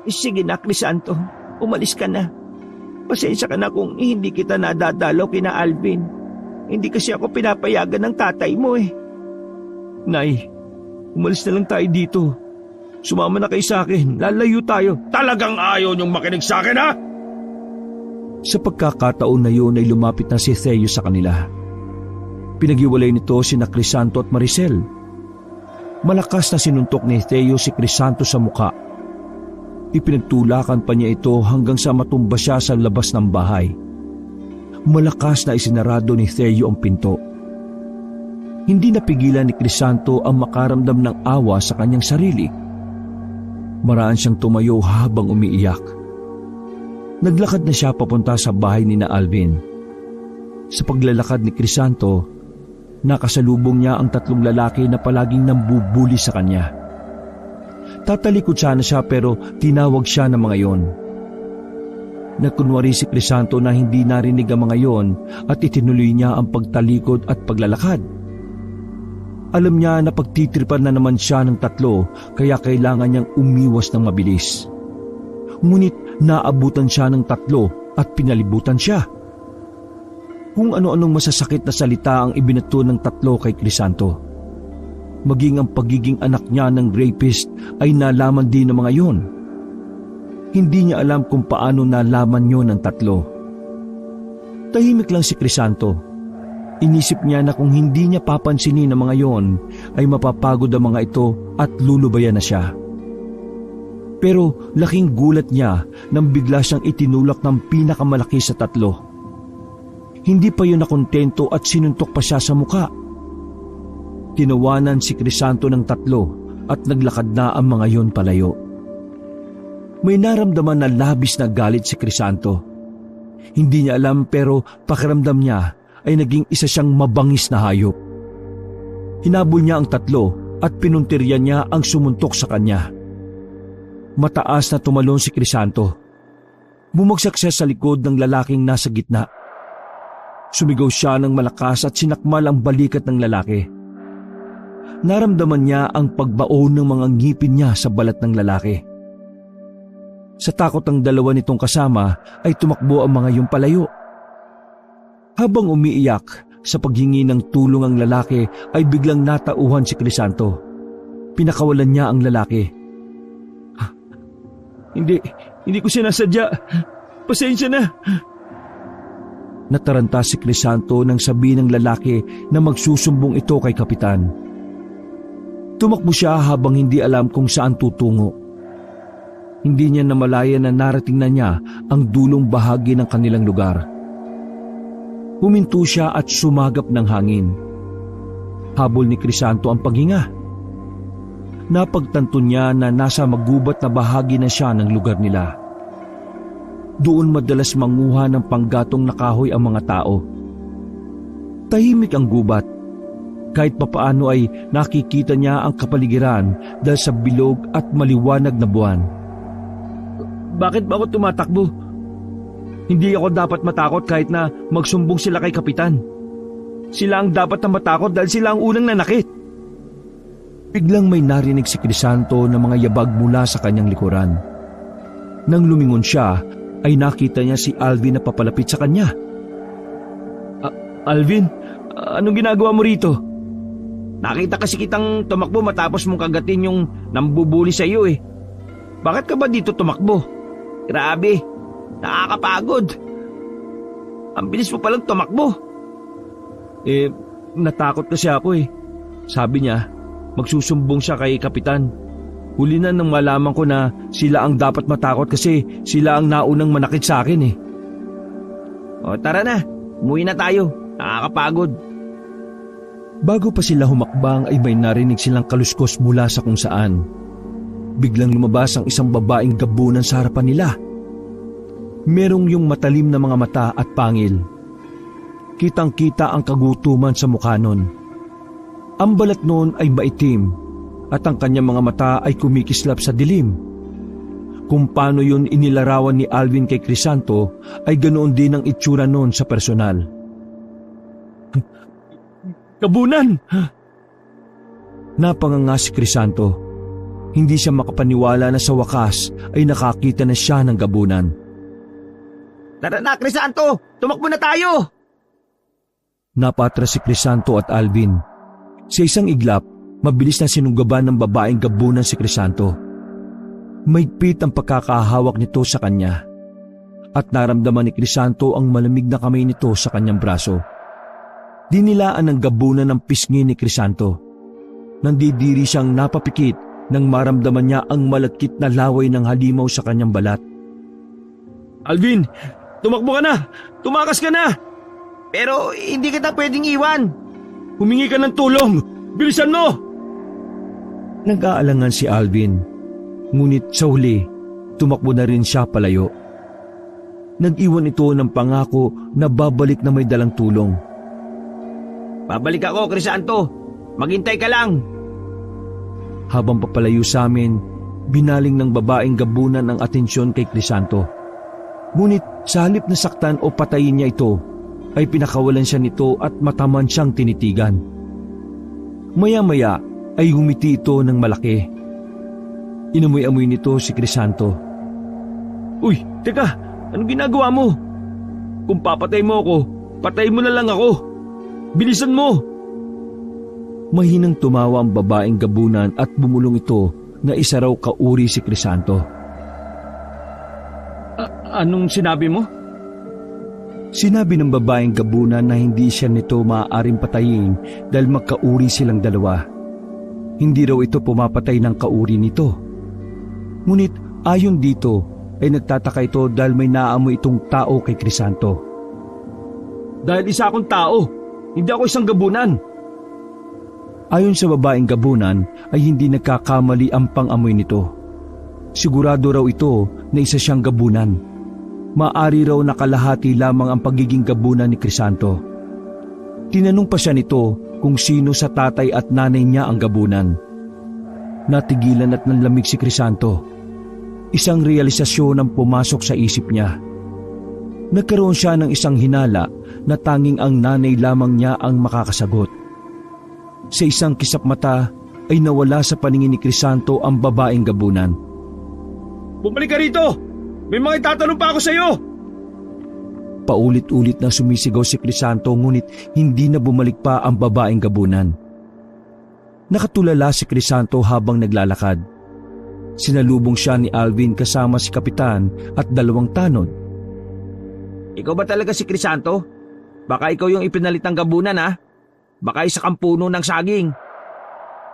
Sige na, Crisanto, umalis ka na. Pasensya ka na kung hindi kita nadadalaw kina Alvin. Hindi kasi ako pinapayagan ng tatay mo eh. Nay, umalis na lang tayo dito. Sumama na kayo sa akin, lalayo tayo. Talagang ayaw niyong makinig sa akin ha? Sa pagkakataon na yun ay lumapit na si Theo sa kanila. Pinaghiwalay nito sina Crisanto at Maricel. Malakas na sinuntok ni Theo si Crisanto sa muka. Ipinagtulakan pa niya ito hanggang sa matumba siya sa labas ng bahay. Malakas na isinarado ni Theo ang pinto. Hindi napigilan ni Crisanto ang makaramdam ng awa sa kanyang sarili. Maraan siyang tumayo habang umiiyak. Naglakad na siya papunta sa bahay ni na Alvin. Sa paglalakad ni Crisanto, nakasalubong niya ang tatlong lalaki na palaging nambubuli sa kanya. Tatalikod sana siya pero tinawag siya ng mga yon. Nagkunwari si Crisanto na hindi narinig ang mga yon at itinuloy niya ang pagtalikod at paglalakad. Alam niya na pagtitripan na naman siya ng tatlo kaya kailangan niyang umiwas ng mabilis. Ngunit naabutan siya ng tatlo at pinalibutan siya. Kung ano-anong masasakit na salita ang ibinato ng tatlo kay Crisanto. Maging ang pagiging anak niya ng rapist ay nalaman din ng mga yon. Hindi niya alam kung paano nalaman yon ng tatlo. Tahimik lang si Crisanto. Inisip niya na kung hindi niya papansinin ng mga yon ay mapapagod ang mga ito at lulubayan na siya. Pero laking gulat niya nang bigla siyang itinulak ng pinakamalaki sa tatlo. Hindi pa yun nakontento at sinuntok pa siya sa muka. Tinawanan si Crisanto ng tatlo at naglakad na ang mga yon palayo. May naramdaman na labis na galit si Crisanto. Hindi niya alam pero pakiramdam niya ay naging isa siyang mabangis na hayop. Hinabol niya ang tatlo at pinuntirya niya ang sumuntok sa kanya. Mataas na tumalon si Crisanto. Bumagsak siya sa likod ng lalaking nasa gitna. Sumigaw siya ng malakas at sinakmal ang balikat ng lalaki. Naramdaman niya ang pagbaon ng mga ngipin niya sa balat ng lalaki. Sa takot ng dalawa nitong kasama ay tumakbo ang mga yung palayo. Habang umiiyak sa paghingi ng tulong ang lalaki ay biglang natauhan si Crisanto. Pinakawalan niya ang lalaki. Hindi ko sinasadya. Pasensya na. Nataranta si Crisanto nang sabihin ng lalaki na magsusumbong ito kay kapitan. Tumakbo siya habang hindi alam kung saan tutungo. Hindi niya namalayan na narating na niya ang dulong bahagi ng kanilang lugar. Huminto siya at sumagap ng hangin. Habol ni Crisanto ang paghinga. Napagtanto niya na nasa magubat na bahagi na siya ng lugar nila. Doon madalas manguha ng panggatong na kahoy ang mga tao. Tahimik ang gubat. Kahit papaano ay nakikita niya ang kapaligiran dahil sa bilog at maliwanag na buwan. Bakit ba ako tumatakbo? Hindi ako dapat matakot kahit na magsumbong sila kay kapitan. Sila ang dapat na matakot dahil sila ang unang nanakit. Biglang may narinig si Crisanto na mga yabag mula sa kanyang likuran. Nang lumingon siya, ay nakita niya si Alvin na papalapit sa kanya. Alvin, anong ginagawa mo rito? Nakita kasi kitang tumakbo matapos mong kagatin yung nambubuli sa iyo eh. Bakit ka ba dito tumakbo? Grabe, nakakapagod. Ang bilis mo palang tumakbo. Natakot kasi ako eh. Sabi niya, magsusumbong siya kay Kapitan. Huli na nang malaman ko na sila ang dapat matakot kasi sila ang naunang manakit sa akin eh. O tara na, umuwi na tayo. Nakakapagod. Bago pa sila humakbang ay may narinig silang kaluskos mula sa kung saan. Biglang lumabas ang isang babaeng gabunan sa harapan nila. Merong yung matalim na mga mata at pangil. Kitang-kita ang kagutuman sa mukha nun. Ang balat nun ay maitim at ang kanyang mga mata ay kumikislap sa dilim. Kung paano yun inilarawan ni Alvin kay Crisanto ay ganoon din ang itsura nun sa personal. Gabunan! Napanganga si Crisanto. Hindi siya makapaniwala na sa wakas ay nakakita na siya ng gabunan. Tara na, Crisanto! Tumakbo na tayo! Napatras si Crisanto at Alvin. Sa isang iglap, mabilis na sinunggaban ng babaeng gabunan si Crisanto. Mahigpit ang pagkakahawak nito sa kanya. At naramdaman ni Crisanto ang malamig na kamay nito sa kanyang braso. Dinilaan ng gabunan ng pisngi ni Crisanto. Nandidiri siyang napapikit nang maramdaman niya ang malagkit na laway ng halimaw sa kanyang balat. Alvin, tumakbo ka na! Tumakas ka na! Pero hindi kita pwedeng iwan. Humingi ka ng tulong! Bilisan mo! Nag-aalangan si Alvin. Ngunit sa huli, tumakbo na rin siya palayo. Nag-iwan ito ng pangako na babalik na may dalang tulong. Babalik ako, Crisanto. Maghintay ka lang. Habang papalayo sa amin, binaling ng babaeng gabunan ang atensyon kay Crisanto. Ngunit sa halip na saktan o patayin niya ito, ay pinakawalan siya nito at mataman siyang tinitigan. Maya-maya ay humiti ito ng malaki. Inamoy-amoy nito si Crisanto. Uy, teka! Anong ginagawa mo? Kung papatay mo ako, patay mo na lang ako. Bilisan mo! Mahinang tumawa ang babaeng gabunan at bumulong ito na isa raw kauri si Crisanto. Anong sinabi mo? Sinabi ng babaeng gabunan na hindi siya nito maaaring patayin dahil magkauri silang dalawa. Hindi raw ito pumapatay ng kauri nito. Ngunit ayon dito ay nagtataka ito dahil may naamoy itong tao kay Crisanto. Dahil isa akong tao, hindi ako isang gabunan. Ayon sa babaeng gabunan ay hindi nagkakamali ang pang-amoy nito. Sigurado raw ito na isa siyang gabunan. Maari raw nakalahati lamang ang pagiging gabunan ni Crisanto. Tinanong pa siya nito kung sino sa tatay at nanay niya ang gabunan. Natigilan at nanlamig si Crisanto. Isang realisasyon ang pumasok sa isip niya. Nagkaroon siya ng isang hinala na tanging ang nanay lamang niya ang makakasagot. Sa isang kisap mata ay nawala sa paningin ni Crisanto ang babaeng gabunan. Bumalik ka rito! May mga itatanong pa ako sa iyo! Paulit-ulit na sumisigaw si Crisanto ngunit hindi na bumalik pa ang babaeng gabunan. Nakatulala si Crisanto habang naglalakad. Sinalubong siya ni Alvin kasama si Kapitan at 2 tanod. Ikaw ba talaga si Crisanto? Baka ikaw yung ipinalitang gabunan ha? Baka isa kang puno ng saging.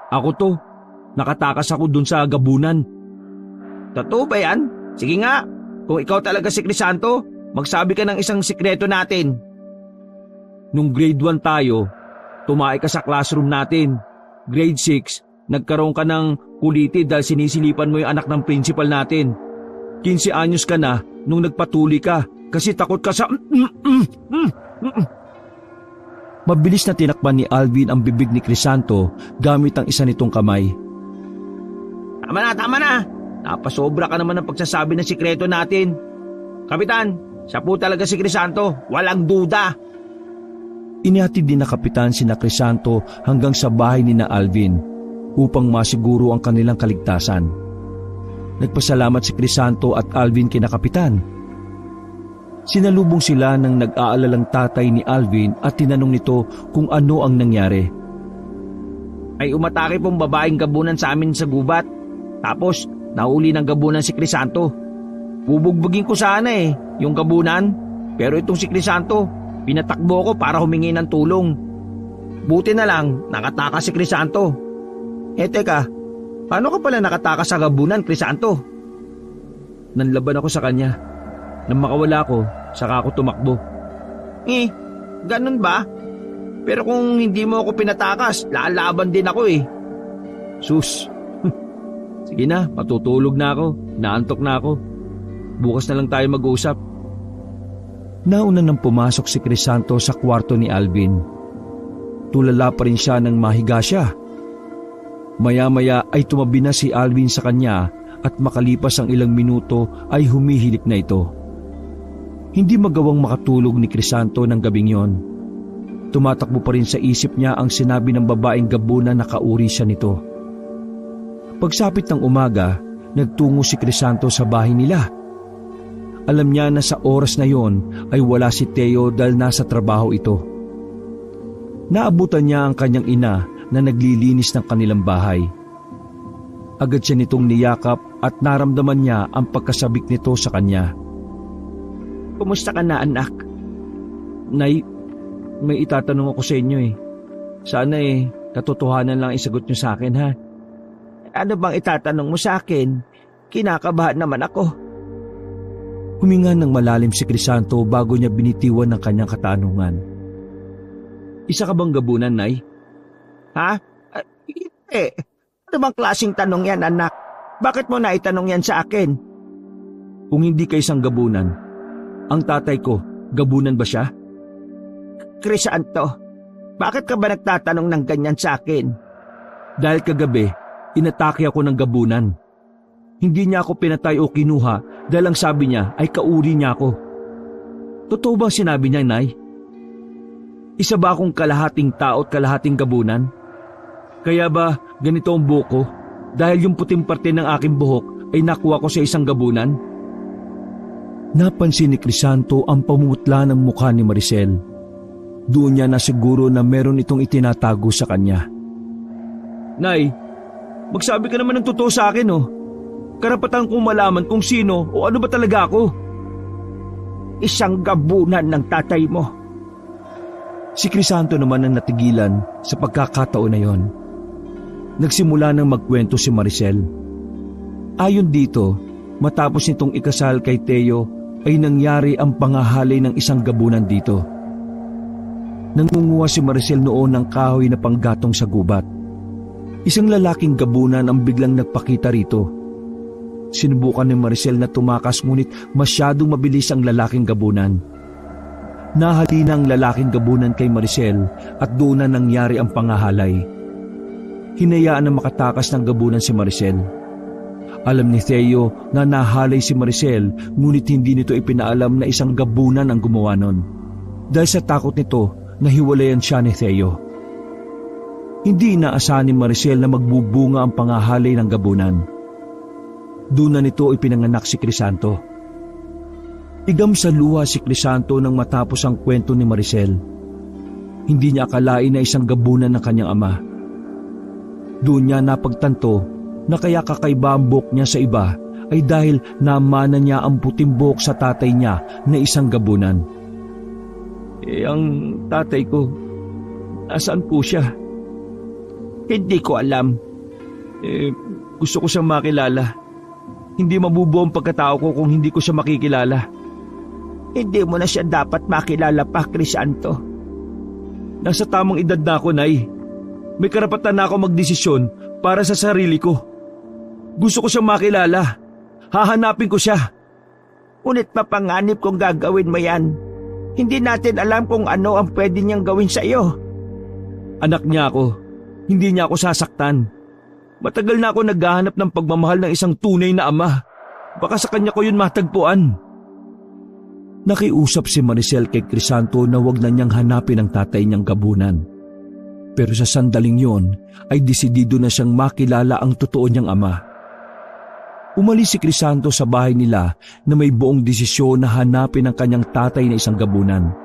Ako to. Nakatakas ako dun sa gabunan. Totoo ba yan? Sige nga, kung ikaw talaga si Crisanto, magsabi ka ng isang sikreto natin. Nung grade 1 tayo, tumae ka sa classroom natin. Grade 6, nagkaroon ka ng kuliti dahil sinisilipan mo yung anak ng principal natin. 15 anyos ka na nung nagpatuli ka kasi takot ka sa... Mabilis na tinakpan ni Alvin ang bibig ni Crisanto gamit ang isa nitong kamay. Tama na! Napasobra ka naman ng pagsasabi ng sikreto natin. Kapitan, siya po talaga si Crisanto, walang duda. Inihatid din na Kapitan sina Crisanto hanggang sa bahay ni na Alvin upang masiguro ang kanilang kaligtasan. Nagpasalamat si Crisanto at Alvin kina Kapitan. Sinalubong sila ng nag-aalalang tatay ni Alvin at tinanong nito kung ano ang nangyari. Ay umatake pong babaeng gabunan sa amin sa gubat. Tapos nahuli ng gabunan si Crisanto. Bubugbugin ko sana yung gabunan. Pero itong si Crisanto, pinatakbo ko para humingi ng tulong. Buti na lang nakatakas si Crisanto. Teka, paano ka pala nakatakas sa gabunan, Crisanto? Nanlaban ako sa kanya. Nang makawala ko, saka ako tumakbo. Ganun ba? Pero kung hindi mo ako pinatakas, lalaban din ako Sus. Sige na, patutulog na ako. Naantok na ako. Bukas na lang tayo mag-usap. Nauna nang pumasok si Crisanto sa kwarto ni Alvin. Tulala pa rin siya nang mahiga siya. Maya-maya ay tumabi na si Alvin sa kanya at makalipas ang ilang minuto ay humihilip na ito. Hindi magawang makatulog ni Crisanto ng gabing yon. Tumatakbo pa rin sa isip niya ang sinabi ng babaeng gabunan na kauri siya nito. Pagsapit ng umaga, nagtungo si Crisanto sa bahay nila. Alam niya na sa oras na yon ay wala si Teo dahil nasa trabaho ito. Naabutan niya ang kanyang ina na naglilinis ng kanilang bahay. Agad siya nitong niyakap at naramdaman niya ang pagkasabik nito sa kanya. Kumusta ka na, anak? Nay, may itatanong ako sa inyo Sana katotohanan lang isagot niyo sa akin, ha? Ano bang itatanong mo sa akin? Kinakabahan naman ako. Huminga ng malalim si Crisanto bago niya binitiwan ng kanyang katanungan. Isa ka bang gabunan, Nay? Ha? Ano bang klaseng tanong yan, anak? Bakit mo na itanong yan sa akin? Kung hindi ka isang gabunan, ang tatay ko, gabunan ba siya? Crisanto, bakit ka ba nagtatanong ng ganyan sa akin? Dahil kagabi, inatake ako ng gabunan. Hindi niya ako pinatay o kinuha dahil ang sabi niya ay kauri niya ako. Totoo bang sinabi niya, Nay? Isa ba akong kalahating tao at kalahating gabunan? Kaya ba ganito ang buhok ko dahil yung puting parte ng aking buhok ay nakuha ko sa isang gabunan? Napansin ni Crisanto ang pamumutla ng mukha ni Maricel. Doon niya na siguro na meron itong itinatago sa kanya. Nay, magsabi ka naman ng totoo sa akin Karapatan kong malaman kung sino o ano ba talaga ako. Isang gabunan ng tatay mo. Si Crisanto naman ang natigilan sa pagkakataon na yon. Nagsimula nang magkwento si Maricel. Ayon dito, matapos nitong ikasal kay Teo ay nangyari ang pangahalay ng isang gabunan dito. Nangunguha si Maricel noon ng kahoy na panggatong sa gubat. Isang lalaking gabunan ang biglang nagpakita rito. Sinubukan ni Maricel na tumakas ngunit masyadong mabilis ang lalaking gabunan. Nahalina ang lalaking gabunan kay Maricel at doon na nangyari ang pangahalay. Hinayaan na makatakas ng gabunan si Maricel. Alam ni Theo na nahalay si Maricel ngunit hindi nito ipinaalam na isang gabunan ang gumawa nun. Dahil sa takot nito, nahiwalayan siya ni Theo. Hindi inaasahan ni Maricel na magbubunga ang pangahalay ng gabunan. Doon na nito ipinanganak si Crisanto. Igam sa luha si Crisanto nang matapos ang kwento ni Maricel. Hindi niya akalain na isang gabunan ng kanyang ama. Doon niya napagtanto na kaya kakaiba ang buhok niya sa iba ay dahil namana niya ang puting buhok sa tatay niya na isang gabunan. Ang tatay ko, nasaan po siya? Hindi ko alam. Gusto ko siyang makilala. Hindi mabubuo ang pagkatao ko kung hindi ko siya makikilala. Hindi mo na siya dapat makilala pa, Crisanto. Nasa tamang edad na ako, Nay. May karapatan na ako magdesisyon para sa sarili ko. Gusto ko siyang makilala. Hahanapin ko siya. Ngunit mapanganib kung gagawin mo yan. Hindi natin alam kung ano ang pwede niyang gawin sa iyo. Anak niya ako. Hindi niya ako sasaktan. Matagal na ako naghahanap ng pagmamahal ng isang tunay na ama. Baka sa kanya ko yun matagpuan. Nakiusap si Maricel kay Crisanto na wag na niyang hanapin ang tatay niyang gabunan. Pero sa sandaling yon ay desidido na siyang makilala ang totoo niyang ama. Umalis si Crisanto sa bahay nila na may buong desisyon na hanapin ang kanyang tatay na isang gabunan.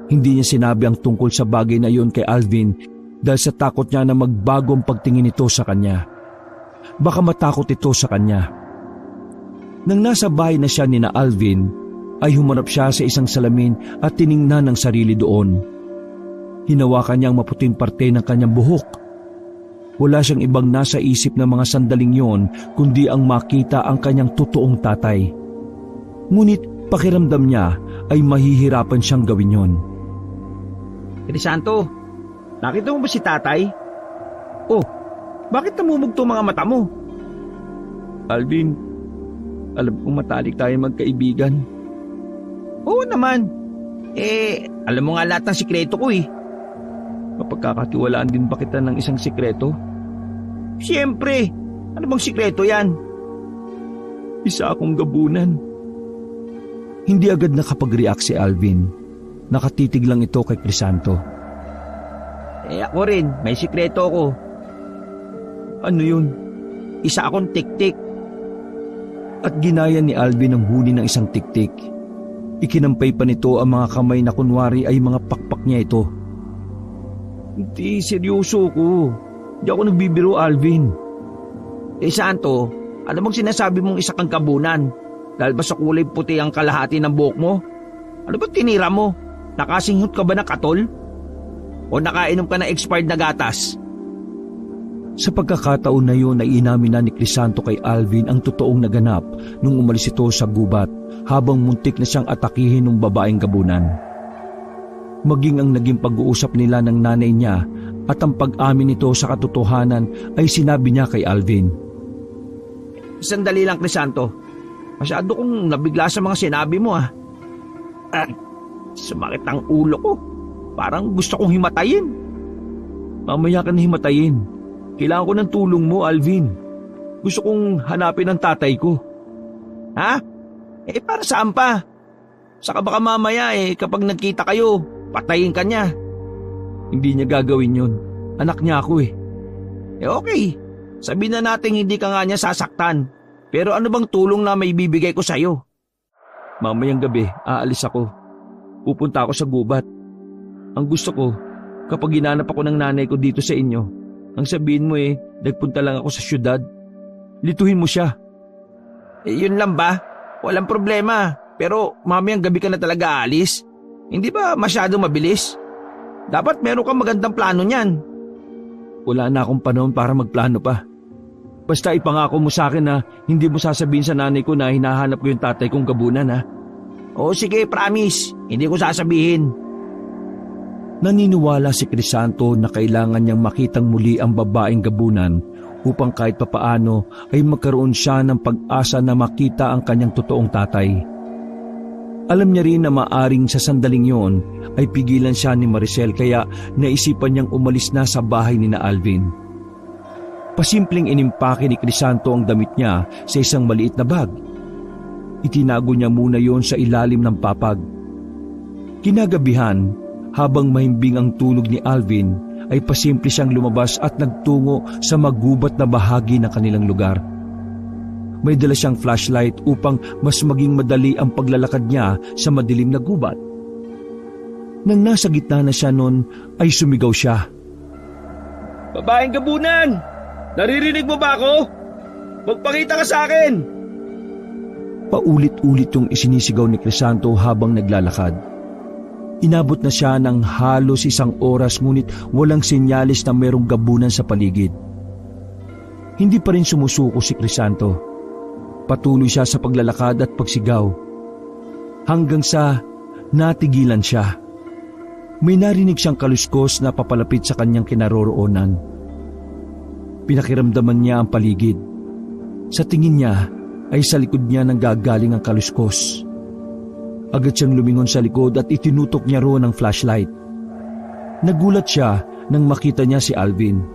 Hindi niya sinabi ang tungkol sa bagay na iyon kay Alvin dahil sa takot niya na magbago ang pagtingin nito sa kanya. Baka matakot ito sa kanya. Nang nasa bahay na siya ni na Alvin, ay humarap siya sa isang salamin at tiningnan ang sarili doon. Hinawakan niya ang maputing parte ng kanyang buhok. Wala siyang ibang nasa isip ng mga sandaling yon kundi ang makita ang kanyang totoong tatay. Ngunit pakiramdam niya ay mahihirapan siyang gawin yon. Crisanto, nakita mo ba si tatay? Oh, bakit namumugto mga mata mo? Alvin, alam kong matalik tayo magkaibigan. Oo naman. Alam mo nga lahat ng sikreto ko eh. Mapagkakatiwalaan din ba kita ng isang sikreto? Siyempre, ano bang sikreto yan? Isa akong gabunan. Hindi agad nakapag-react si Alvin. Nakatitig lang ito kay Crisanto. Ako rin, may sikreto ako. Ano yun? Isa akong tik-tik. At ginaya ni Alvin ang huni ng isang tiktik. Ikinampay pa nito ang mga kamay na kunwari ay mga pakpak niya ito. Hindi, seryoso ko. Hindi ako nagbibiro, Alvin. Santo, ano bang sinasabi mong isa kang kabunan? Dahil ba sa kulay puti ang kalahati ng buhok mo? Ano ba tinira mo? Nakasinghot ka ba ng katol? O nakainom ka ng expired na gatas? Sa pagkakataon na yun ay inamin na ni Crisanto kay Alvin ang totoong naganap nung umalis ito sa gubat habang muntik na siyang atakihin ng babaeng gabunan. Maging ang naging pag-uusap nila ng nanay niya at ang pag-amin nito sa katotohanan ay sinabi niya kay Alvin. Sandali lang, Crisanto. Masyado kong nabigla sa mga sinabi mo sumakit ang ulo ko. Parang gusto kong himatayin. Mamaya ka na himatayin. Kailangan ko ng tulong mo, Alvin. Gusto kong hanapin ang tatay ko. Ha? Para saan pa? Saka baka mamaya kapag nagkita kayo, patayin ka niya. Hindi niya gagawin yun. Anak niya ako eh. Okay. Sabihin na natin hindi ka nga niya sasaktan. Pero ano bang tulong na may bibigay ko sa'yo? Mamayang gabi, aalis ako. Pupunta ako sa gubat. Ang gusto ko, kapag ginanap ako ng nanay ko dito sa inyo, ang sabihin mo nagpunta lang ako sa syudad. Lituhin mo siya. Yun lang ba? Walang problema. Pero mamayang gabi ka na talaga aalis. Hindi ba masyado mabilis? Dapat meron kang magandang plano niyan. Wala na akong panahon para magplano pa. Basta ipangako mo sa akin na hindi mo sasabihin sa nanay ko na hinahanap ko yung tatay kong gabunan, ha? Oo, sige, promise. Hindi ko sasabihin. Naniniwala si Crisanto na kailangan niyang makitang muli ang babaeng gabunan upang kahit papaano ay magkaroon siya ng pag-asa na makita ang kanyang totoong tatay. Alam niya rin na maaring sa sandaling yon ay pigilan siya ni Maricel kaya naisipan niyang umalis na sa bahay ni na Alvin. Pasimpleng inimpake ni Crisanto ang damit niya sa isang maliit na bag. Itinago niya muna yon sa ilalim ng papag. Kinagabihan, habang mahimbing ang tulog ni Alvin, ay pasimple siyang lumabas at nagtungo sa magubat na bahagi ng kanilang lugar. May dala siyang flashlight upang mas maging madali ang paglalakad niya sa madilim na gubat. Nang nasa gitna na siya noon, ay sumigaw siya. Babaeng gabunan! Naririnig mo ba ako? Magpakita ka sa akin! Paulit-ulit yung isinisigaw ni Crisanto habang naglalakad. Inabot na siya ng halos 1 oras ngunit walang senyalis na merong gabunan sa paligid. Hindi pa rin sumusuko si Crisanto. Patuloy siya sa paglalakad at pagsigaw. Hanggang sa natigilan siya. May narinig siyang kaluskos na papalapit sa kanyang kinaroroonan. Pinakiramdaman niya ang paligid. Sa tingin niya ay sa likod niya nang gagaling ang kaluskos. Agad siyang lumingon sa likod at itinutok niya roon ang flashlight. Nagulat siya nang makita niya si Alvin.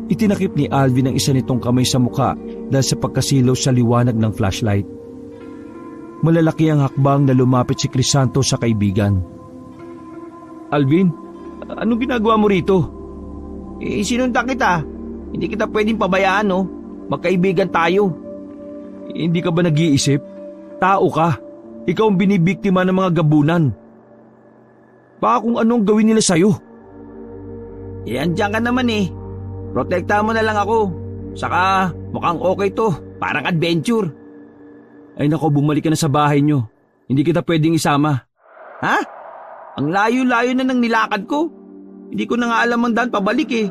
Itinakip ni Alvin ang isa nitong kamay sa muka dahil sa pagkasilaw sa liwanag ng flashlight. Malalaki ang hakbang na lumapit si Crisanto sa kaibigan. Alvin, anong ginagawa mo rito? Sinundan kita. Hindi kita pwedeng pabayaan, no? Magkaibigan tayo. Hindi ka ba nag-iisip? Tao ka. Ikaw ang binibiktima ng mga gabunan. Baka kung anong gawin nila sa'yo. Andiyan ka naman eh. Protektahan mo na lang ako. Saka mukhang okay to. Parang adventure. Ay nako, bumalik ka na sa bahay nyo. Hindi kita pwedeng isama. Ha? Ang layo-layo na ng nilakad ko. Hindi ko na nga alam ang daan pabalik eh.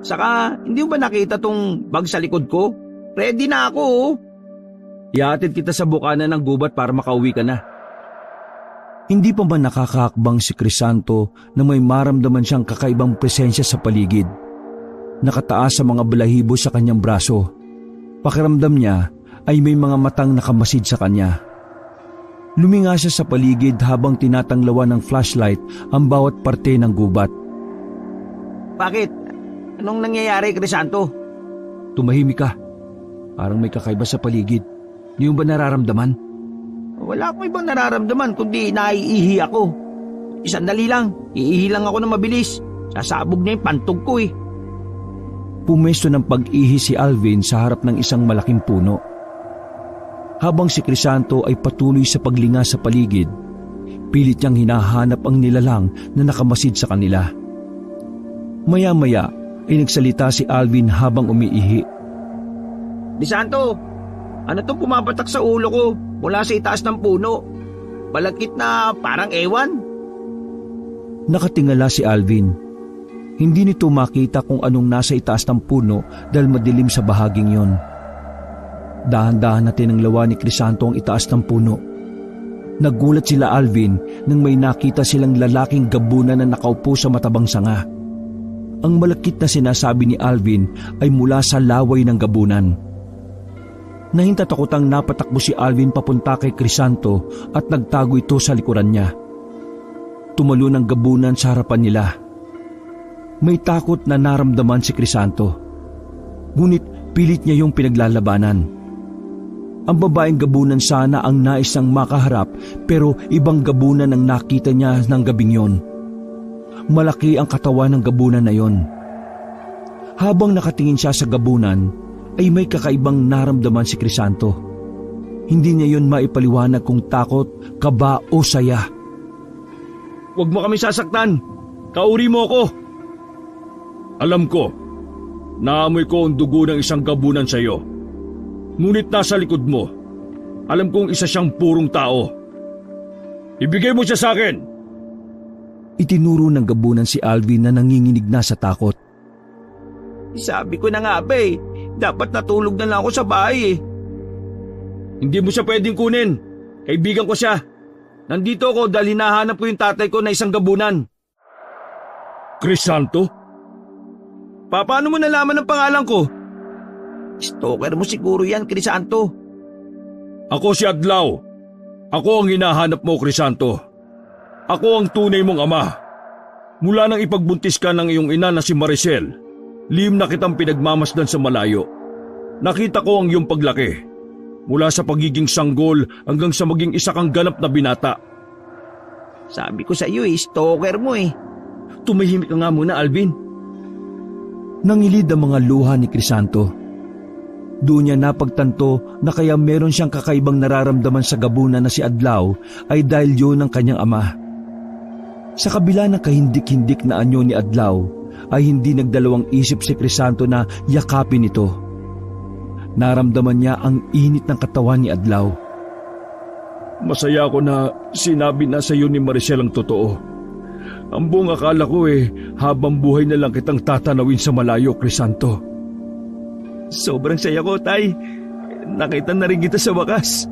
Saka, hindi mo ba nakita tong bag sa likod ko? Ready na ako oh. Iatid kita sa bukana ng gubat para makauwi ka na. Hindi pa ba nakakaakbang si Crisanto na may maramdaman siyang kakaibang presensya sa paligid? Nakataas sa mga balahibo sa kanyang braso. Pakiramdam niya ay may mga matang nakamasid sa kanya. Luminga siya sa paligid habang tinatanglawan ng flashlight ang bawat parte ng gubat. Bakit? Anong nangyayari, Crisanto? Tumahimik ka. Parang may kakaiba sa paligid. Di mo ba nararamdaman? Wala akong ibang nararamdaman kundi naiihi ako. Sandali lang, iihi lang ako ng mabilis. Sasabog na yung pantog ko eh. Pumesto ng pag-ihi si Alvin sa harap ng isang malaking puno. Habang si Crisanto ay patuloy sa paglinga sa paligid, pilit niyang hinahanap ang nilalang na nakamasid sa kanila. Maya-maya ay nagsalita si Alvin habang umiihi. Crisanto, ano tong pumapatak sa ulo ko mula sa itaas ng puno? Balakit na parang ewan. Nakatingala si Alvin. Hindi nito makita kung anong nasa itaas ng puno dahil madilim sa bahaging yon. Dahan-dahan na tinanglawa ni Crisanto ang itaas ng puno. Nagulat sila Alvin nang may nakita silang lalaking gabunan na nakaupo sa matabang sanga. Ang malakit na sinasabi ni Alvin ay mula sa laway ng gabunan. Nahintatakotang napatakbo si Alvin papunta kay Crisanto at nagtago ito sa likuran niya. Tumalo ng gabunan sa harapan nila. May takot na naramdaman si Crisanto. Ngunit pilit niya yung pinaglalabanan. Ang babaeng gabunan sana ang naisang makaharap pero ibang gabunan ang nakita niya ng gabing yon. Malaki ang katawan ng gabunan na yon. Habang nakatingin siya sa gabunan, ay may kakaibang naramdaman si Crisanto. Hindi niya yon maipaliwanag kung takot, kaba o saya. Huwag mo kami sasaktan. Kauri mo ako. Alam ko, naamoy ko ang dugo ng isang gabunan sa iyo. Ngunit nasa likod mo, alam kong isa siyang purong tao. Ibigay mo siya sa akin. Itinuro ng gabunan si Alvin na nanginginig na sa takot. Sabi ko na nga ba eh, dapat natulog na lang ako sa bahay eh. Hindi mo siya pwedeng kunin. Kaibigan ko siya. Nandito ako dahil hinahanap ko yung tatay ko na isang gabunan. Crisanto? Paano mo nalaman ang pangalan ko? Stalker mo siguro yan, Crisanto. Ako si Adlaw. Ako ang hinahanap mo, Crisanto. Ako ang tunay mong ama. Mula nang ipagbuntis ka ng iyong ina na si Maricel, lihim na kitang pinagmamasdan sa malayo. Nakita ko ang iyong paglaki. Mula sa pagiging sanggol hanggang sa maging isa kang ganap na binata. Sabi ko sa iyo eh, stalker mo eh. Tumahimik ka nga muna, Alvin. Nangilid ang mga luha ni Crisanto. Doon niya napagtanto na kaya meron siyang kakaibang nararamdaman sa gabunan na si Adlaw ay dahil yun ang kanyang ama. Sa kabila ng kahindik-hindik na anyo ni Adlaw, ay hindi nagdalawang isip si Crisanto na yakapin ito. Naramdaman niya ang init ng katawan ni Adlaw. Masaya ako na sinabi na sa iyo ni Maricel ang totoo. Ang buong akala ko habang buhay na lang kitang tatanawin sa malayo, Crisanto. Sobrang saya ko, Tay. Nakita na rin kita sa wakas.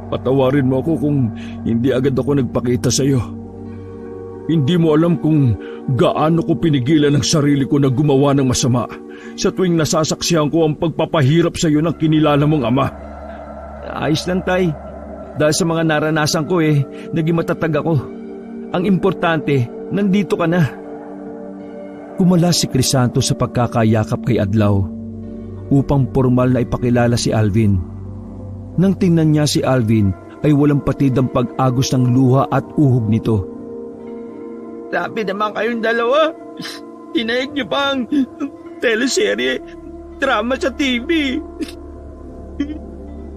Patawarin mo ako kung hindi agad ako nagpakita sa iyo. Hindi mo alam kung gaano ko pinigilan ang sarili ko na gumawa ng masama sa tuwing nasasaksihan ko ang pagpapahirap sa iyo ng kinilala mong ama. Ayos lang, Tay. Dahil sa mga naranasan ko naging matatag ako. Ang importante, nandito ka na. Kumala si Crisanto sa pagkakayakap kay Adlaw upang formal na ipakilala si Alvin. Nang tingnan niya si Alvin ay walang patid ang pag-agos ng luha at uhog nito. Sabi naman kayong dalawa, tinaig niyo pa ang teleserye, drama sa TV.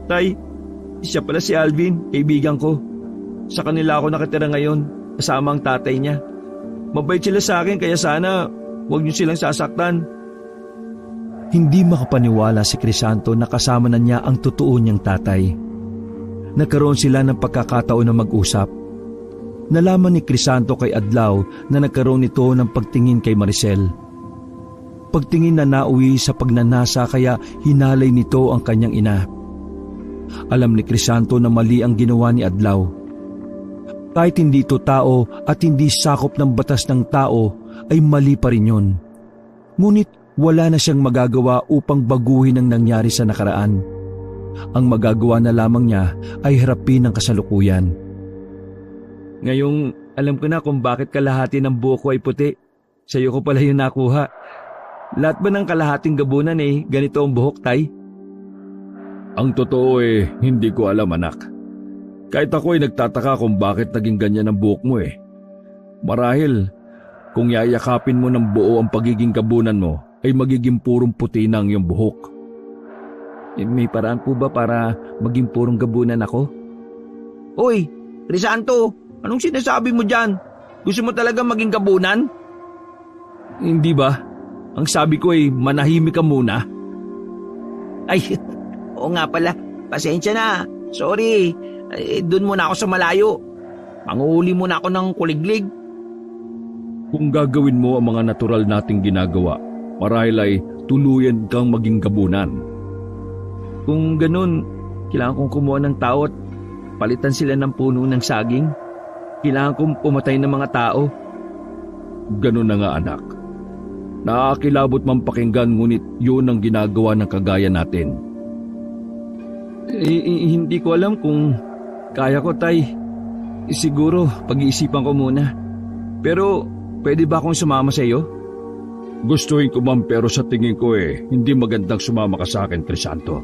Tay, siya pala si Alvin, kaibigan ko. Sa kanila ako nakatira ngayon, kasama ang tatay niya. Mabait sila sa akin kaya sana huwag niyo silang sasaktan. Hindi makapaniwala si Crisanto na kasama na niya ang totoo niyang tatay. Nagkaroon sila ng pagkakataon na mag-usap. Nalaman ni Crisanto kay Adlaw na nagkaroon ito ng pagtingin kay Maricel. Pagtingin na nauwi sa pagnanasa kaya hinalay nito ang kanyang ina. Alam ni Crisanto na mali ang ginawa ni Adlaw. Kahit hindi ito tao at hindi sakop ng batas ng tao ay mali pa rin yun. Ngunit wala na siyang magagawa upang baguhin ang nangyari sa nakaraan. Ang magagawa na lamang niya ay harapin ang kasalukuyan. Ngayong alam ko na kung bakit kalahati ng buhok ko ay puti. Sa'yo ko pala yun nakuha. Lahat ba ng kalahating gabunan ganito ang buhok, Tay? Ang totoo hindi ko alam, anak. Kahit ako ay nagtataka kung bakit naging ganyan ang buhok mo Marahil, kung yayakapin mo ng buo ang pagiging gabunan mo, ay magiging purong puti na ang iyong buhok. May paraan po ba para maging purong gabunan ako? Hoy, Crisanto, anong sinasabi mo dyan? Gusto mo talaga maging gabunan? Hindi ba? Ang sabi ko ay manahimik ka muna. Ay, oo nga pala. Pasensya na. Sorry. Doon muna ako sa malayo. Manguhuli muna ako ng kuliglig. Kung gagawin mo ang mga natural nating ginagawa, marahil ay tuluyan kang maging gabunan. Kung ganun, kailangan kong kumuha ng tao at palitan sila ng puno ng saging. Kailangan kong pumatay ng mga tao. Ganun na nga, anak. Nakakilabot man pakinggan, ngunit yun ang ginagawa ng kagaya natin. Hindi ko alam kung kaya ko, Tay. Siguro pag-iisipan ko muna. Pero pwede ba akong sumama sa iyo? Gustuhin ko man, pero sa tingin ko hindi magandang sumama ka sa akin, Crisanto.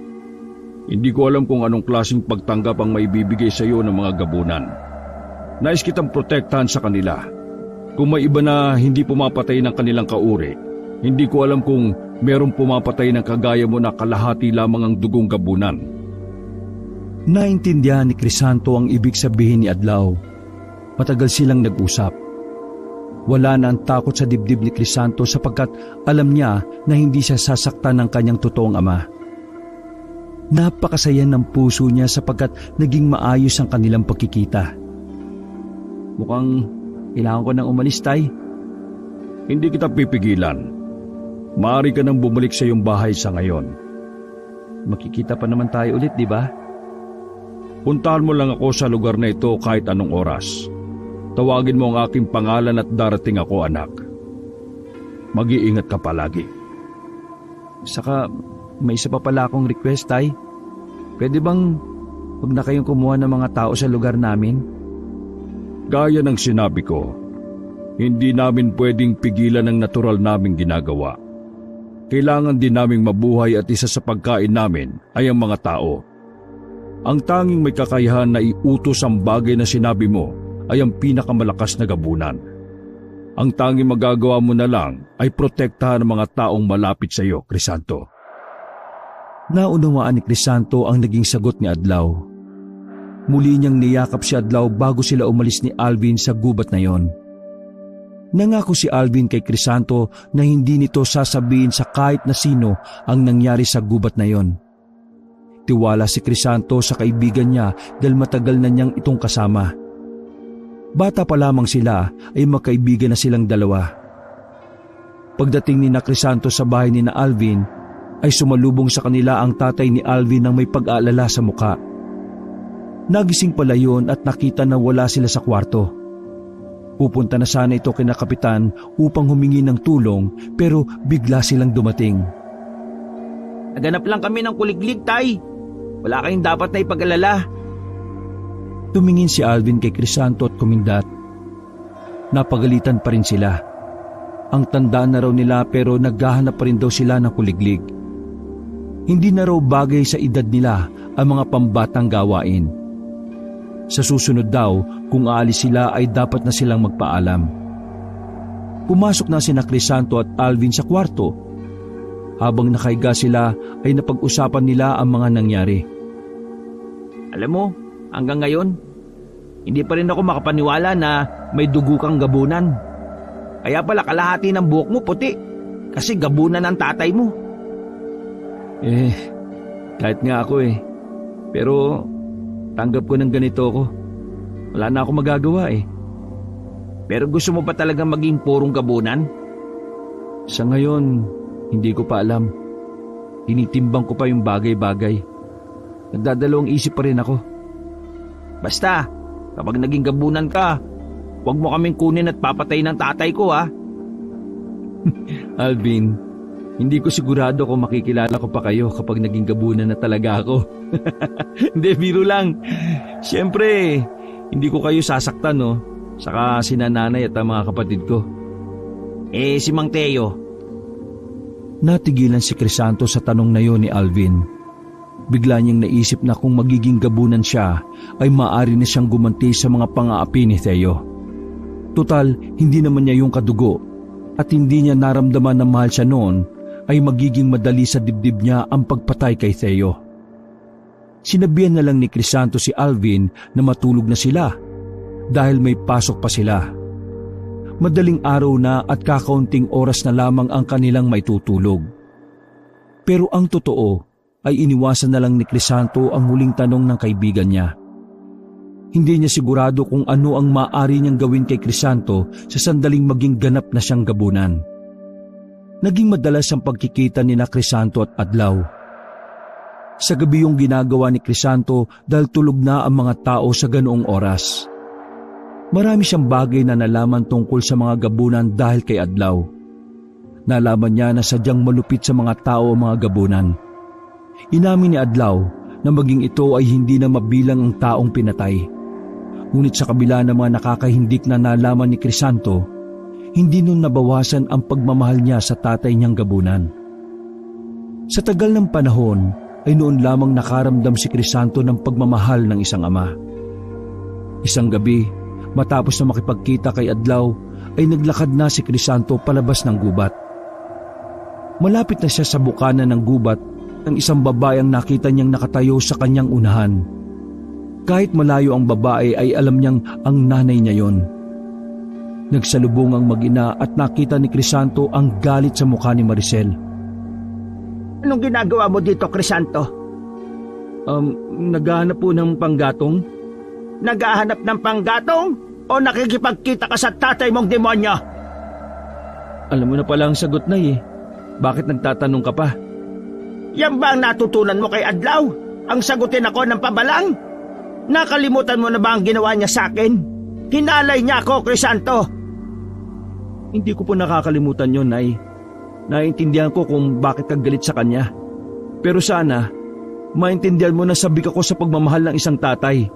Hindi ko alam kung anong klaseng pagtanggap ang maibibigay sa iyo ng mga gabunan. Nais kitang protektahan sa kanila. Kung may iba na hindi pumapatay ng kanilang kauri, hindi ko alam kung merong pumapatay ng kagaya mo na kalahati lamang ang dugong gabunan. Naintindihan ni Crisanto ang ibig sabihin ni Adlaw. Matagal silang nag-usap. Wala na ang takot sa dibdib ni Crisanto sapagkat alam niya na hindi siya sasaktan ng kanyang totoong ama. Napakasaya ng puso niya sapagkat naging maayos ang kanilang pagkikita. Mukhang kailangan ko nang umalis, Tay. Hindi kita pipigilan. Maaari ka nang bumalik sa iyong bahay sa ngayon. Makikita pa naman tayo ulit, di ba? Puntahan mo lang ako sa lugar na ito kahit anong oras. Tawagin mo ang aking pangalan at darating ako, anak. Mag-iingat ka palagi. Saka may isa pa pala akong request, Tay. Pwede bang huwag na kayong kumuha ng mga tao sa lugar namin? Gaya ng sinabi ko, hindi namin pwedeng pigilan ang natural naming ginagawa. Kailangan din naming mabuhay at isa sa pagkain namin ay ang mga tao. Ang tanging may kakayahan na iutos ang bagay na sinabi mo ay ang pinakamalakas na gabunan. Ang tanging magagawa mo na lang ay protektahan ang mga taong malapit sa iyo, Crisanto. Naunawaan ni Crisanto ang naging sagot ni Adlaw. Muli niyang niyakap si Adlaw bago sila umalis ni Alvin sa gubat na yon. Nangako si Alvin kay Crisanto na hindi nito sasabihin sa kahit na sino ang nangyari sa gubat na yon. Tiwala si Crisanto sa kaibigan niya dahil matagal na niyang itong kasama. Bata pa lamang sila ay magkaibigan na silang dalawa. Pagdating ni Crisanto sa bahay ni Alvin ay sumalubong sa kanila ang tatay ni Alvin nang may pag-aalala sa muka. Nagising pala yun at nakita na wala sila sa kwarto. Pupunta na sana ito kina Kapitan upang humingi ng tulong pero bigla silang dumating. Naganap lang kami ng kuliglig, Tay. Wala kayong dapat na ipag-alala. Tumingin si Alvin kay Crisanto at kumindat. Napagalitan pa rin sila. Ang tanda na raw nila pero naghahanap pa rin daw sila ng kuliglig. Hindi na raw bagay sa edad nila ang mga pambatang gawain. Sa susunod daw, kung aalis sila ay dapat na silang magpaalam. Pumasok na sina Crisanto at Alvin sa kwarto. Habang nakahiga sila ay napag-usapan nila ang mga nangyari. Alam mo, hanggang ngayon, hindi pa rin ako makapaniwala na may dugo kang gabunan. Kaya pala kalahati ng buhok mo puti kasi gabunan ng tatay mo. Kahit nga ako Pero tanggap ko ng ganito ko. Wala na akong magagawa Pero gusto mo ba talagang maging purong gabunan? Sa ngayon, hindi ko pa alam. Tinitimbang ko pa yung bagay-bagay. Nagdadalawang isip pa rin ako. Basta, kapag naging gabunan ka, huwag mo kaming kunin at papatay ng tatay ko ha. Alvin, hindi ko sigurado kung makikilala ko pa kayo kapag naging gabunan na talaga ako. Hindi, biro lang. Siyempre, hindi ko kayo sasaktan Saka sina nanay at ang mga kapatid ko. Si Mang Teo. Natigilan si Crisanto sa tanong na yon ni Alvin. Bigla niyang naisip na kung magiging gabunan siya ay maaari na siyang gumanti sa mga pang-aapi ni Teo. Tutal, hindi naman niya yung kadugo at hindi niya naramdaman na mahal siya noon ay magiging madali sa dibdib niya ang pagpatay kay Teo. Sinabihan na lang ni Crisanto si Alvin na matulog na sila dahil may pasok pa sila. Madaling araw na at kakaunting oras na lamang ang kanilang maitutulog. Pero ang totoo ay iniwasan na lang ni Crisanto ang huling tanong ng kaibigan niya. Hindi niya sigurado kung ano ang maaari niyang gawin kay Crisanto sa sandaling maging ganap na siyang gabunan. Naging madalas ang pagkikita ni na Crisanto at Adlaw. Sa gabi yung ginagawa ni Crisanto dahil tulog na ang mga tao sa ganoong oras. Marami siyang bagay na nalaman tungkol sa mga gabunan dahil kay Adlaw. Nalaman niya na sadyang malupit sa mga tao ang mga gabunan. Inamin ni Adlaw na maging ito ay hindi na mabilang ang taong pinatay. Ngunit sa kabila ng mga nakakahindik na nalaman ni Crisanto, hindi nun nabawasan ang pagmamahal niya sa tatay niyang gabunan. Sa tagal ng panahon ay noon lamang nakaramdam si Crisanto ng pagmamahal ng isang ama. Isang gabi, matapos na makipagkita kay Adlaw, ay naglakad na si Crisanto palabas ng gubat. Malapit na siya sa bukana ng gubat nang isang babae ang nakita niyang nakatayo sa kanyang unahan. Kahit malayo ang babae ay alam niyang ang nanay niya yon. Nagsalubong ang mag-ina at nakita ni Crisanto ang galit sa mukha ni Maricel. Anong ginagawa mo dito, Crisanto? Naghahanap po ng panggatong. Naghahanap ng panggatong? O nakikipagkita ka sa tatay mong demonyo? Alam mo na pala ang sagot na Bakit nagtatanong ka pa? Yan ba ang natutunan mo kay Adlaw? Ang sagutin ako ng pabalang? Nakalimutan mo na ba ang ginawa niya sa akin? Hinalay niya ako, Crisanto. Hindi ko po nakakalimutan yon, Nay. Naiintindihan ko kung bakit kang galit sa kanya. Pero sana, maintindihan mo na sabik ako sa pagmamahal ng isang tatay.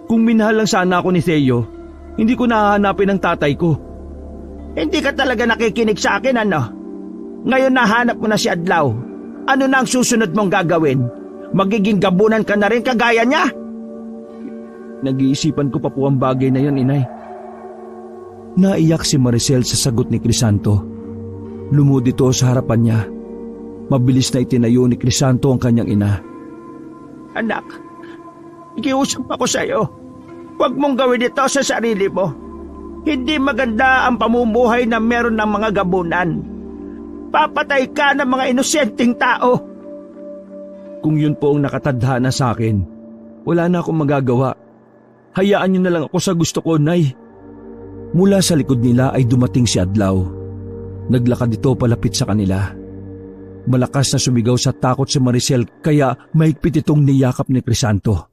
Kung minahal lang sana ako ni Theo, hindi ko nahahanapin ang tatay ko. Hindi ka talaga nakikinig sa akin, ano? Ngayon nahanap mo na si Adlaw. Ano na ang susunod mong gagawin? Magiging gabunan ka na rin kagaya niya? Nag-iisipan ko pa po ang bagay na yon, Inay. Naiyak si Maricel sa sagot ni Crisanto. Lumod ito sa harapan niya. Mabilis na itinayo ni Crisanto ang kanyang ina. Anak, ikiusap ako sa iyo. Huwag mong gawin ito sa sarili mo. Hindi maganda ang pamumuhay na meron ng mga gabunan. Papatay ka ng mga inosenteng tao. Kung yun po ang nakatadhana sa akin, wala na akong magagawa. Hayaan niyo na lang ako sa gusto ko, Nay. Mula sa likod nila ay dumating si Adlaw. Naglakad ito palapit sa kanila. Malakas na sumigaw sa takot si Maricel kaya mahigpit itong niyakap ni Crisanto.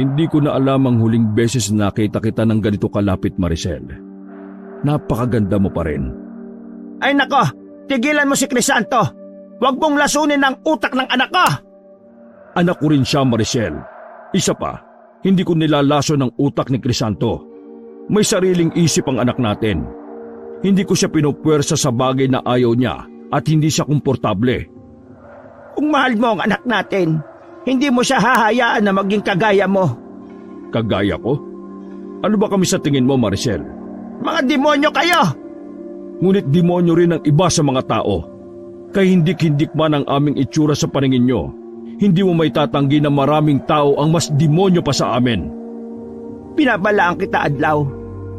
Hindi ko na alam ang huling beses na nakita kita ng ganito kalapit, Maricel. Napakaganda mo pa rin. Ay nako, tigilan mo si Crisanto. Huwag mong lasunin ang utak ng anak ko. Anak ko rin siya, Maricel. Isa pa, hindi ko nilalaso ng utak ni Crisanto. May sariling isip ang anak natin. Hindi ko siya pinupwersa sa bagay na ayaw niya at hindi siya komportable. Kung mahal mo ang anak natin, hindi mo siya hahayaan na maging kagaya mo. Kagaya ko? Ano ba kami sa tingin mo, Maricel? Mga demonyo kayo! Ngunit demonyo rin ang iba sa mga tao. Kahindik-hindik man ang aming itsura sa paningin nyo, hindi mo may tatanggi na maraming tao ang mas demonyo pa sa amin. Pinabalaan kita, Adlaw.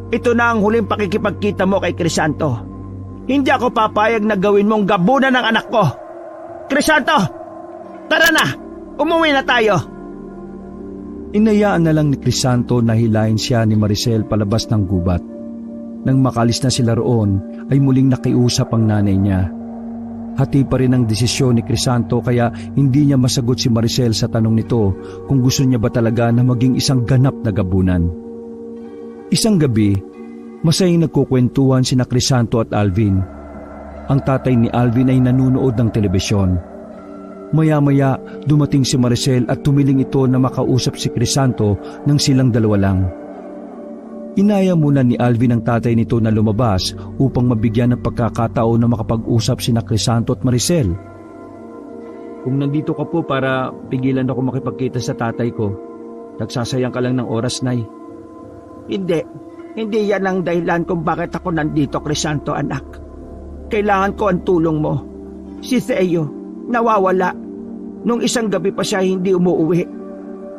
Ito na ang huling pakikipagkita mo kay Crisanto. Hindi ako papayag na gawin mong gabunan ng anak ko. Crisanto! Tara na! Umuwi na tayo! Inayaan na lang ni Crisanto na hilahin siya ni Maricel palabas ng gubat. Nang makalis na sila roon, ay muling nakiusap ang nanay niya. Hati pa rin ang desisyon ni Crisanto kaya hindi niya masagot si Maricel sa tanong nito kung gusto niya ba talaga na maging isang ganap na gabunan. Isang gabi, masayang nagkukwentuhan sina Crisanto at Alvin. Ang tatay ni Alvin ay nanunood ng telebisyon. Maya-maya, dumating si Maricel at tumiling ito na makausap si Crisanto nang silang dalawa lang. Inaya muna ni Alvin ang tatay nito na lumabas upang mabigyan ng pagkakataon na makapag-usap sina Crisanto at Maricel. Kung nandito ka po para pigilan ako makipagkita sa tatay ko, nagsasayang ka lang ng oras, Nay. Hindi yan ang dahilan kung bakit ako nandito, Crisanto, anak. Kailangan ko ang tulong mo. Si Theo, nawawala. Nung isang gabi pa siya hindi umuuwi.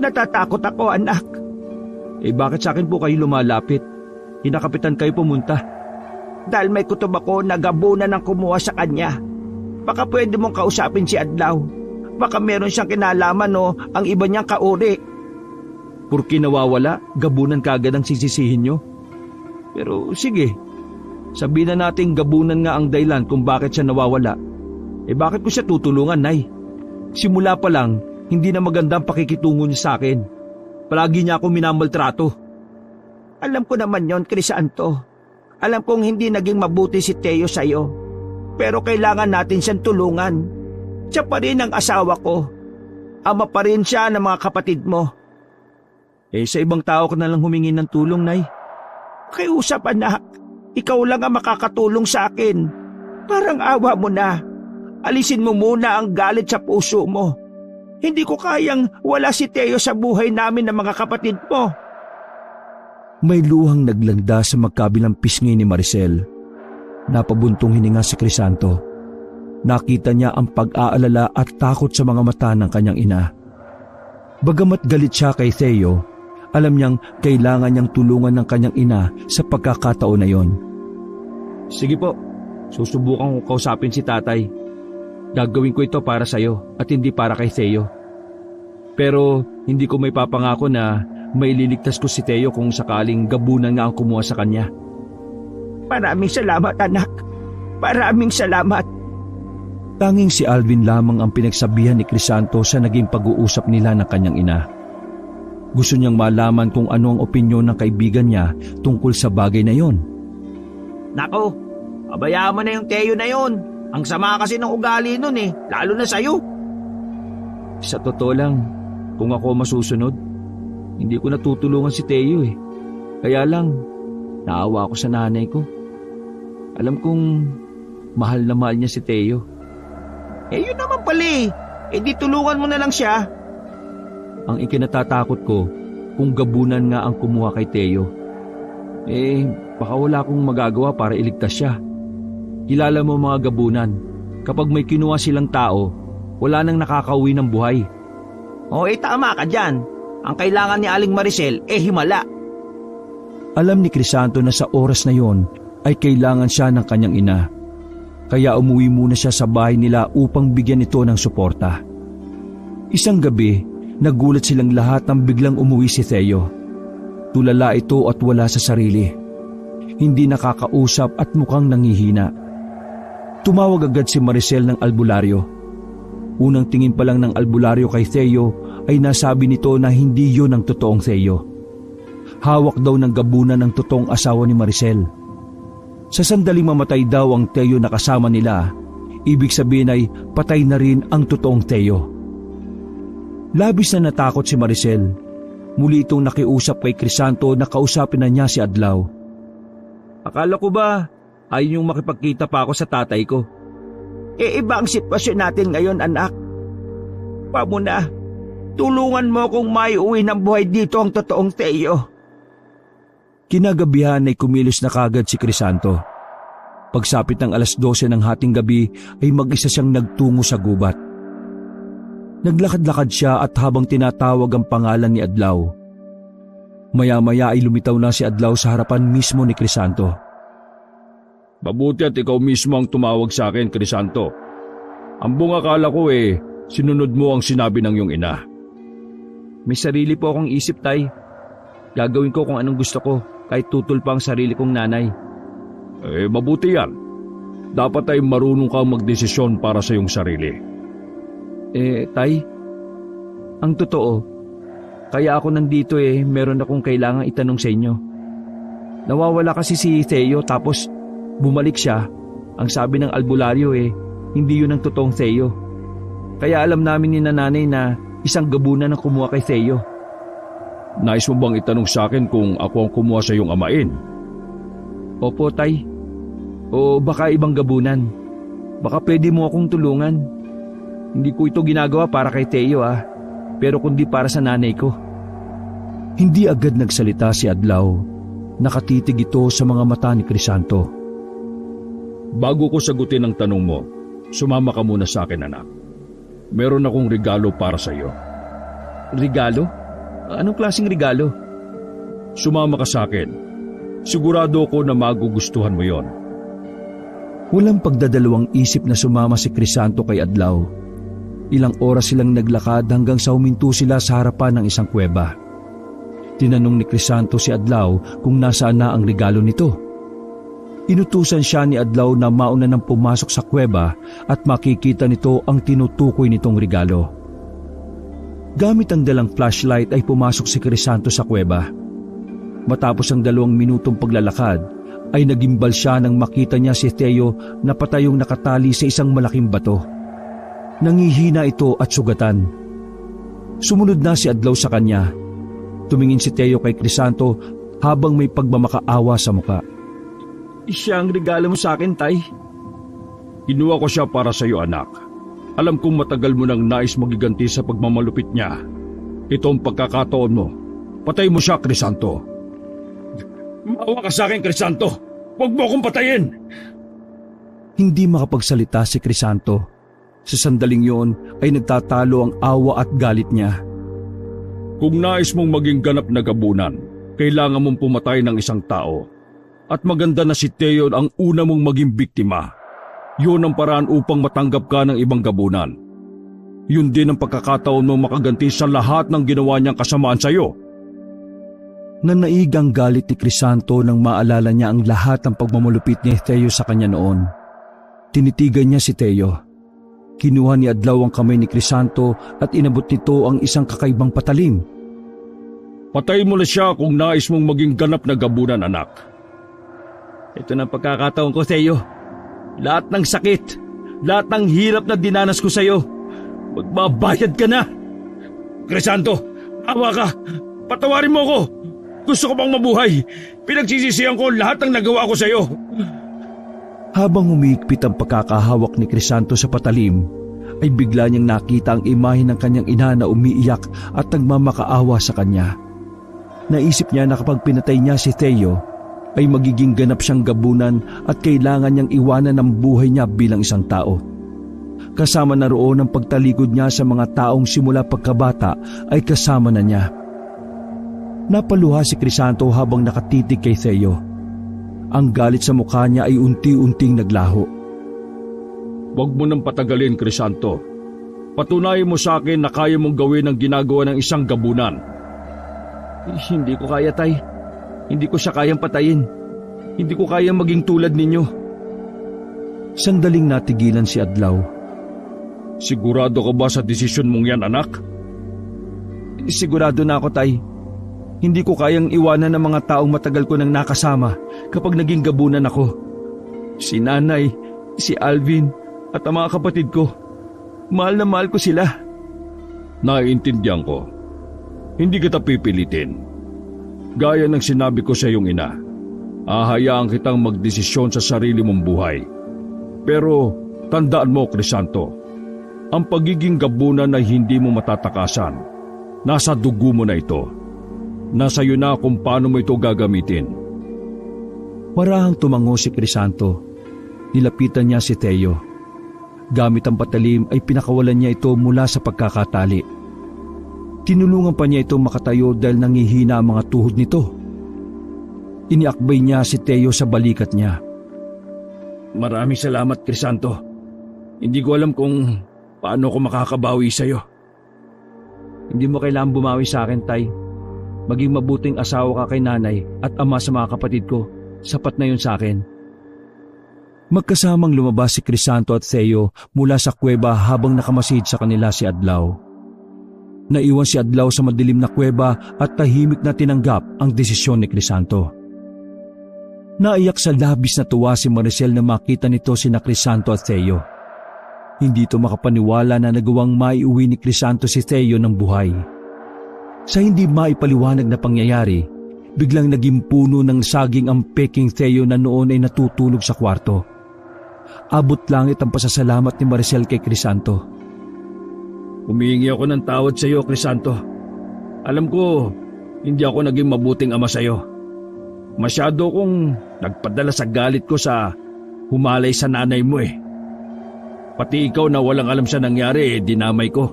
Natatakot ako, anak. Bakit sa akin po kayo lumalapit? Hinakapitan kayo pumunta. Dahil may kutob ako na gabunan ng kumuha sa kanya. Baka pwede mong kausapin si Adlaw. Baka meron siyang kinalaman o ang iba niyang kauri. Porki nawawala, gabunan kagad ang sisisihin nyo. Pero sige, sabihin na natin gabunan nga ang dahilan kung bakit siya nawawala. Bakit ko siya tutulungan, Nay? Simula pa lang, hindi na magandang pakikitungo niya sa akin. Palagi niya ako minamaltrato. Alam ko naman yon, Crisanto. Alam kong hindi naging mabuti si Theo sa'yo. Pero kailangan natin siyang tulungan. Siya pa rin ang asawa ko. Ama pa rin siya ng mga kapatid mo. Sa ibang tao ka na lang humingi ng tulong, Nay. Pakiusap, anak. Ikaw lang ang makakatulong sa akin. Parang awa mo na. Alisin mo muna ang galit sa puso mo. Hindi ko kayang wala si Theo sa buhay namin ng mga kapatid mo. May luhang naglanda sa magkabilang pisngi ni Maricel. Napabuntong hininga si Crisanto. Nakita niya ang pag-aalala at takot sa mga mata ng kanyang ina. Bagamat galit siya kay Theo, alam niyang kailangan niyang tulungan ng kanyang ina sa pagkakataon na yon. Sige po, susubukan ko kausapin si tatay. Gagawin ko ito para sa'yo at hindi para kay Theo. Pero hindi ko may papangako na maililigtas ko si Theo kung sakaling gabunan nga ang kumuha sa kanya. Maraming salamat, anak. Maraming salamat. Tanging si Alvin lamang ang pinagsabihan ni Crisanto sa naging pag-uusap nila ng kanyang ina. Gusto niyang malaman kung ano ang opinyon ng kaibigan niya tungkol sa bagay na yon. Nako, pabayaan mo na yung Theo na yon. Ang sama kasi ng ugali nun lalo na sa'yo. Sa totoo lang, kung ako masusunod, hindi ko natutulungan si Theo Kaya lang, naawa ako sa nanay ko. Alam kong mahal na mahal niya si Theo. Yun naman pala di tulungan mo na lang siya. Ang ikinatatakot ko, kung gabunan nga ang kumuha kay Theo. Baka wala akong magagawa para iligtas siya. Kilala mo mga gabunan, kapag may kinuha silang tao, wala nang nakakauwi ng buhay. Tama ka dyan. Ang kailangan ni Aling Maricel himala. Alam ni Crisanto na sa oras na yon ay kailangan siya ng kanyang ina. Kaya umuwi muna siya sa bahay nila upang bigyan ito ng suporta. Isang gabi, nagulat silang lahat nang biglang umuwi si Theo. Tulala ito at wala sa sarili. Hindi nakakausap at mukhang nangihina. Tumawag agad si Maricel ng albularyo. Unang tingin pa lang ng albularyo kay Theo ay nasabi nito na hindi yun ang totoong Theo. Hawak daw ng gabunan ng totoong asawa ni Maricel. Sa sandaling mamatay daw ang Theo na kasama nila, ibig sabihin ay patay na rin ang totoong Theo. Labis na natakot si Maricel. Muli itong nakiusap kay Crisanto na kausapin na niya si Adlaw. Akala ko ba ayaw niyong makipagkita pa ako sa tatay ko? Iba ang sitwasyon natin ngayon, anak. Pamuna, tulungan mo kung maiuwi ng buhay dito ang totoong Theo. Kinagabihan ay kumilos na kagad si Crisanto. Pagsapit ng 12:00 ng hating gabi ay mag-isa siyang nagtungo sa gubat. Naglakad-lakad siya at habang tinatawag ang pangalan ni Adlaw. Maya-maya ay lumitaw na si Adlaw sa harapan mismo ni Crisanto. Mabuti at ikaw mismo ang tumawag sa akin, Crisanto. Ang buong akala ko sinunod mo ang sinabi ng iyong ina. May sarili po akong isip, Tay. Gagawin ko kung anong gusto ko, kahit tutol pa ang sarili kong nanay. Mabuti yan. Dapat ay marunong kang magdesisyon para sa iyong sarili. Tay, ang totoo, kaya ako nandito meron akong kailangang itanong sa inyo. Nawawala kasi si Theo tapos bumalik siya. Ang sabi ng albularyo hindi yun ang totoong Theo. Kaya alam namin ni nanay na isang gabunan ang kumuha kay Theo. Nais mo bang itanong sa akin kung ako ang kumuha sa iyong amain? Opo, Tay. O baka ibang gabunan. Baka pwede mo akong tulungan. Hindi ko ito ginagawa para kay Theo pero kundi para sa nanay ko. Hindi agad nagsalita si Adlaw. Nakatitig ito sa mga mata ni Crisanto. Bago ko sagutin ang tanong mo, sumama ka muna sa akin, anak. Meron akong regalo para sa iyo. Regalo? Anong klaseng regalo? Sumama ka sa akin. Sigurado ako na magugustuhan mo yon. Walang pagdadalawang isip na sumama si Crisanto kay Adlaw. Ilang oras silang naglakad hanggang sa huminto sila sa harapan ng isang kuweba. Tinanong ni Crisanto si Adlaw kung nasaan na ang regalo nito. Inutusan siya ni Adlaw na mauna nang pumasok sa kuweba at makikita nito ang tinutukoy nitong regalo. Gamit ang dalang flashlight ay pumasok si Crisanto sa kuweba. Matapos ang 2 minutong paglalakad ay nagimbal siya nang makita niya si Theo na patayong nakatali sa isang malaking bato. Nangihina ito at sugatan. Sumunod na si Adlaw sa kanya. Tumingin si Theo kay Crisanto habang may pagmamakaawa sa muka. Siya ang regalo mo sa akin, Tay. Kinuha ko siya para sa iyo, anak. Alam kong matagal mo nang nais magiganti sa pagmamalupit niya. Ito ang pagkakataon mo. Patay mo siya, Crisanto. Maawa ka sa akin, Crisanto. Huwag mo akong patayin. Hindi makapagsalita si Crisanto. Sa sandaling yon ay nagtatalo ang awa at galit niya. Kung nais mong maging ganap na gabunan, kailangan mong pumatay ng isang tao. At maganda na si Theo ang una mong maging biktima. Yun ang paraan upang matanggap ka ng ibang gabunan. Yun din ang pagkakataon mo makaganti sa lahat ng ginawa niyang kasamaan sa iyo. Nanaig ang galit ni Crisanto nang maalala niya ang lahat ng pagmamulupit ni Theo sa kanya noon. Tinitigan niya si Theo. Kinuha ni Adlaw ang kamay ni Crisanto at inabot nito ang isang kakaibang patalim. Patay mo na siya kung nais mong maging ganap na gabunan, anak. Ito na ang pagkakataon ko, Theo. Lahat ng sakit, lahat ng hirap na dinanas ko sa iyo, magbabayad ka na. Crisanto, awa ka. Patawarin mo ako. Gusto ko pang mabuhay. Pinagsisisihan ko lahat ng nagawa ko sa iyo. Habang umiikpit ang pagkakahawak ni Crisanto sa patalim, ay bigla niyang nakita ang imahe ng kanyang ina na umiiyak at nagmamakaawa sa kanya. Naisip niya na kapag pinatay niya si Theo, ay magiging ganap siyang gabunan at kailangan niyang iwanan ang buhay niya bilang isang tao. Kasama na roon ang pagtalikod niya sa mga taong simula pagkabata ay kasama na niya. Napaluha si Crisanto habang nakatitig kay Theo. Ang galit sa mukha niya ay unti-unting naglaho. Huwag mo nang patagalin, Crisanto. Patunayan mo sa akin na kaya mong gawin ang ginagawa ng isang gabunan. Hindi ko kaya, Tay. Hindi ko siya kayang patayin. Hindi ko kayang maging tulad ninyo. Sandaling natigilan si Adlaw. Sigurado ka ba sa desisyon mong yan, anak? Sigurado na ako, Tay. Hindi ko kayang iwanan ng mga taong matagal ko nang nakasama kapag naging gabunan ako. Si Nanay, si Alvin, at ang mga kapatid ko. Mahal na mahal ko sila. Naiintindihan ko. Hindi kita pipilitin. Gaya ng sinabi ko sa iyong ina, hahayaan kitang magdesisyon sa sarili mong buhay. Pero tandaan mo, Crisanto, ang pagiging gabunan ay hindi mo matatakasan. Nasa dugo mo na ito. Nasa iyo na kung paano mo ito gagamitin. Marahang tumango si Crisanto. Nilapitan niya si Theo. Gamit ang patalim ay pinakawalan niya ito mula sa pagkakatali. Tinulungan pa niya ito makatayo dahil nangihina ang mga tuhod nito. Iniakbay niya si Teo sa balikat niya. Maraming salamat, Crisanto. Hindi ko alam kung paano ko makakabawi sa'yo. Hindi mo kailangang bumawi sa akin, Tay. Maging mabuting asawa ka kay nanay at ama sa mga kapatid ko. Sapat na yun sa akin. Magkasamang lumabas si Crisanto at Theo mula sa kuweba habang nakamasid sa kanila si Adlaw. Naiwan si Adlaw sa madilim na kuweba at tahimik na tinanggap ang desisyon ni Crisanto. Naiyak sa labis na tuwa si Maricel na makita nito sina Crisanto at Theo. Hindi ito makapaniwala na nagawang maiuwi ni Crisanto si Theo ng buhay. Sa hindi maipaliwanag na pangyayari, biglang naging puno ng saging ang peking Theo na noon ay natutulog sa kwarto. Abot langit ang pasasalamat ni Maricel kay Crisanto. Humihingi ako ng tawad sa iyo, Crisanto. Alam ko, hindi ako naging mabuting ama sa iyo. Masyado kong nagpadala sa galit ko sa humalay sa nanay mo eh. Pati ikaw na walang alam sa nangyari dinamay ko.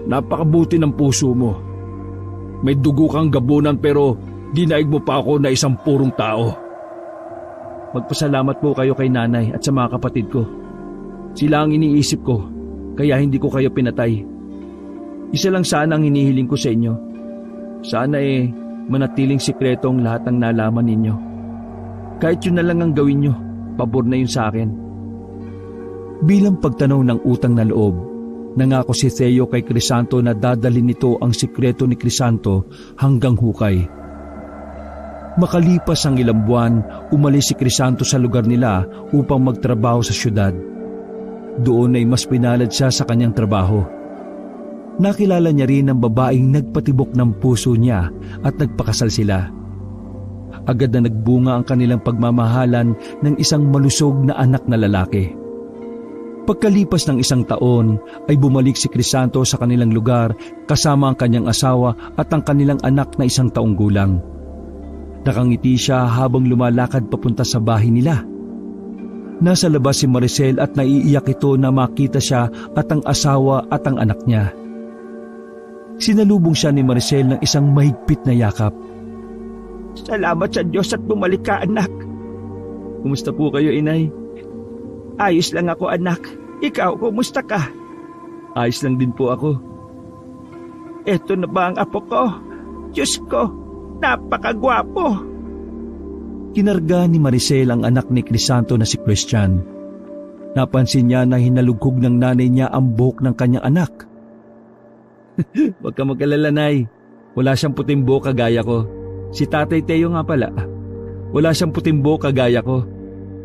Napakabuti ng puso mo. May dugo kang gabunan pero dinaig mo pa ako na isang purong tao. Magpasalamat po kayo kay nanay at sa mga kapatid ko. Sila ang iniisip ko, kaya hindi ko kayo pinatay. Isa lang sana ang hinihiling ko sa inyo. Sana manatiling sikreto ang lahat ng nalaman ninyo. Kahit yun na lang ang gawin nyo, pabor na yun sa akin. Bilang pagtanaw ng utang na loob, nangako si Theo kay Crisanto na dadalhin nito ang sikreto ni Crisanto hanggang hukay. Makalipas ang ilang buwan, umalis si Crisanto sa lugar nila upang magtrabaho sa syudad. Doon ay mas pinalad siya sa kanyang trabaho. Nakilala niya rin ang babaeng nagpatibok ng puso niya at nagpakasal sila. Agad na nagbunga ang kanilang pagmamahalan ng isang malusog na anak na lalaki. Pagkalipas ng isang taon ay bumalik si Crisanto sa kanilang lugar kasama ang kanyang asawa at ang kanilang anak na 1 taong gulang. Nakangiti siya habang lumalakad papunta sa bahay nila. Nasa labas si Maricel at naiiyak ito na makita siya at ang asawa at ang anak niya. Sinalubong siya ni Maricel ng isang mahigpit na yakap. Salamat sa Diyos at bumalik ka, anak. Kumusta po kayo, inay? Ayos lang ako, anak. Ikaw, kumusta ka? Ayos lang din po ako. Eto na ba ang apo ko? Diyos ko, napakagwapo. Kinarga ni Maricel ang anak ni Crisanto na si Christian. Napansin niya na hinalugkog ng nanay niya ang buhok ng kanyang anak. Huwag ka mag-alala, Nay. Wala siyang puting buhok kagaya ko. Si Tatay Teo nga pala. Wala siyang puting buhok kagaya ko.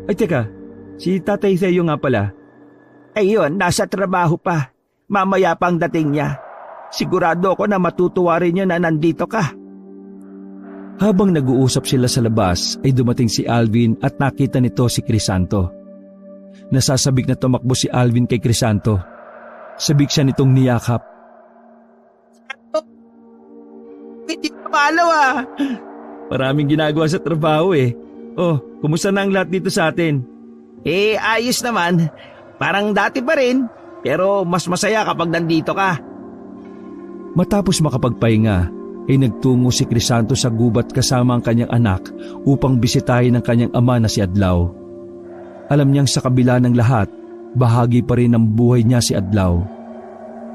Ay teka, si Tatay Teo nga pala. Ayun, nasa trabaho pa. Mamaya pang dating niya. Sigurado ako na matutuwa rin niya na nandito ka. Habang nag-uusap sila sa labas ay dumating si Alvin at nakita nito si Crisanto. Nasasabik na tumakbo si Alvin kay Crisanto. Sabik siya nitong niyakap. Hindi ka malaw ah. Maraming ginagawa sa trabaho eh. Oh, kumusta na ang lahat dito sa atin? Ayos naman. Parang dati pa rin. Pero mas masaya kapag nandito ka. Matapos makapagpahinga, ay nagtungo si Crisanto sa gubat kasama ang kanyang anak upang bisitahin ang kanyang ama na si Adlaw. Alam niyang sa kabila ng lahat, bahagi pa rin ng buhay niya si Adlaw.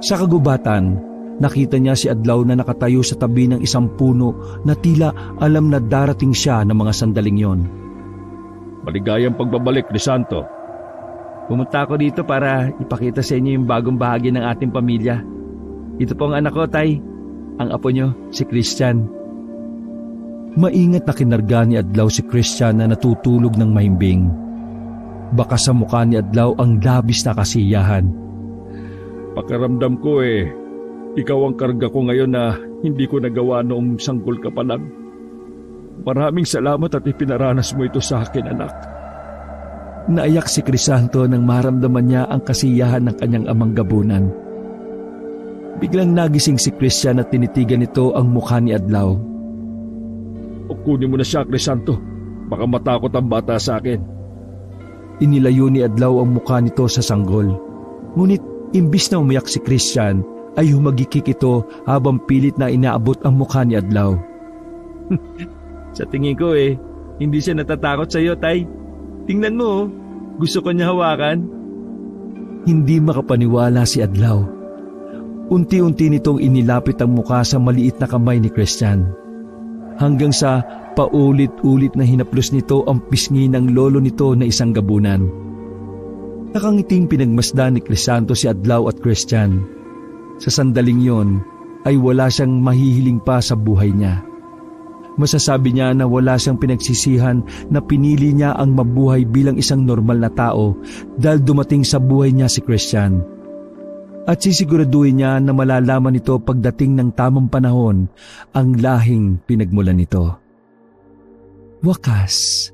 Sa kagubatan, nakita niya si Adlaw na nakatayo sa tabi ng isang puno na tila alam na darating siya ng mga sandaling yon. Maligayang pagbabalik, Crisanto. Pumunta ako dito para ipakita sa inyo yung bagong bahagi ng ating pamilya. Ito po ang anak ko, Tay. Ang apo nyo, si Christian. Maingat na kinarga ni Adlaw si Christian na natutulog ng mahimbing. Baka sa mukha ni Adlaw ang labis na kasiyahan. Pakiramdam ko ikaw ang karga ko ngayon na hindi ko nagawa noong sanggol ka pa lang. Maraming salamat at ipinaranas mo ito sa akin, anak. Naiyak si Crisanto nang maramdaman niya ang kasiyahan ng kanyang amang gabunan. Biglang nagising si Christian at tinitigan nito ang mukha ni Adlaw. O kunin mo na siya, Crisanto. Baka matakot ang bata sa akin. Inilayo ni Adlaw ang mukha nito sa sanggol. Ngunit imbis na umiyak si Christian, ay humagikik ito habang pilit na inaabot ang mukha ni Adlaw. Sa tingin ko hindi siya natatakot sa iyo, Tay. Tingnan mo, gusto ko niya hawakan. Hindi makapaniwala si Adlaw. Unti-unti nitong inilapit ang mukha sa maliit na kamay ni Christian. Hanggang sa paulit-ulit na hinaplos nito ang pisngi ng lolo nito na isang gabunan. Nakangiting pinagmasdan ni Crisanto si Adlaw at Christian. Sa sandaling yon ay wala siyang mahihiling pa sa buhay niya. Masasabi niya na wala siyang pinagsisihan na pinili niya ang mabuhay bilang isang normal na tao dahil dumating sa buhay niya si Christian. At sisiguraduhin niya na malalaman nito pagdating ng tamang panahon ang lahing pinagmulan nito. Wakas,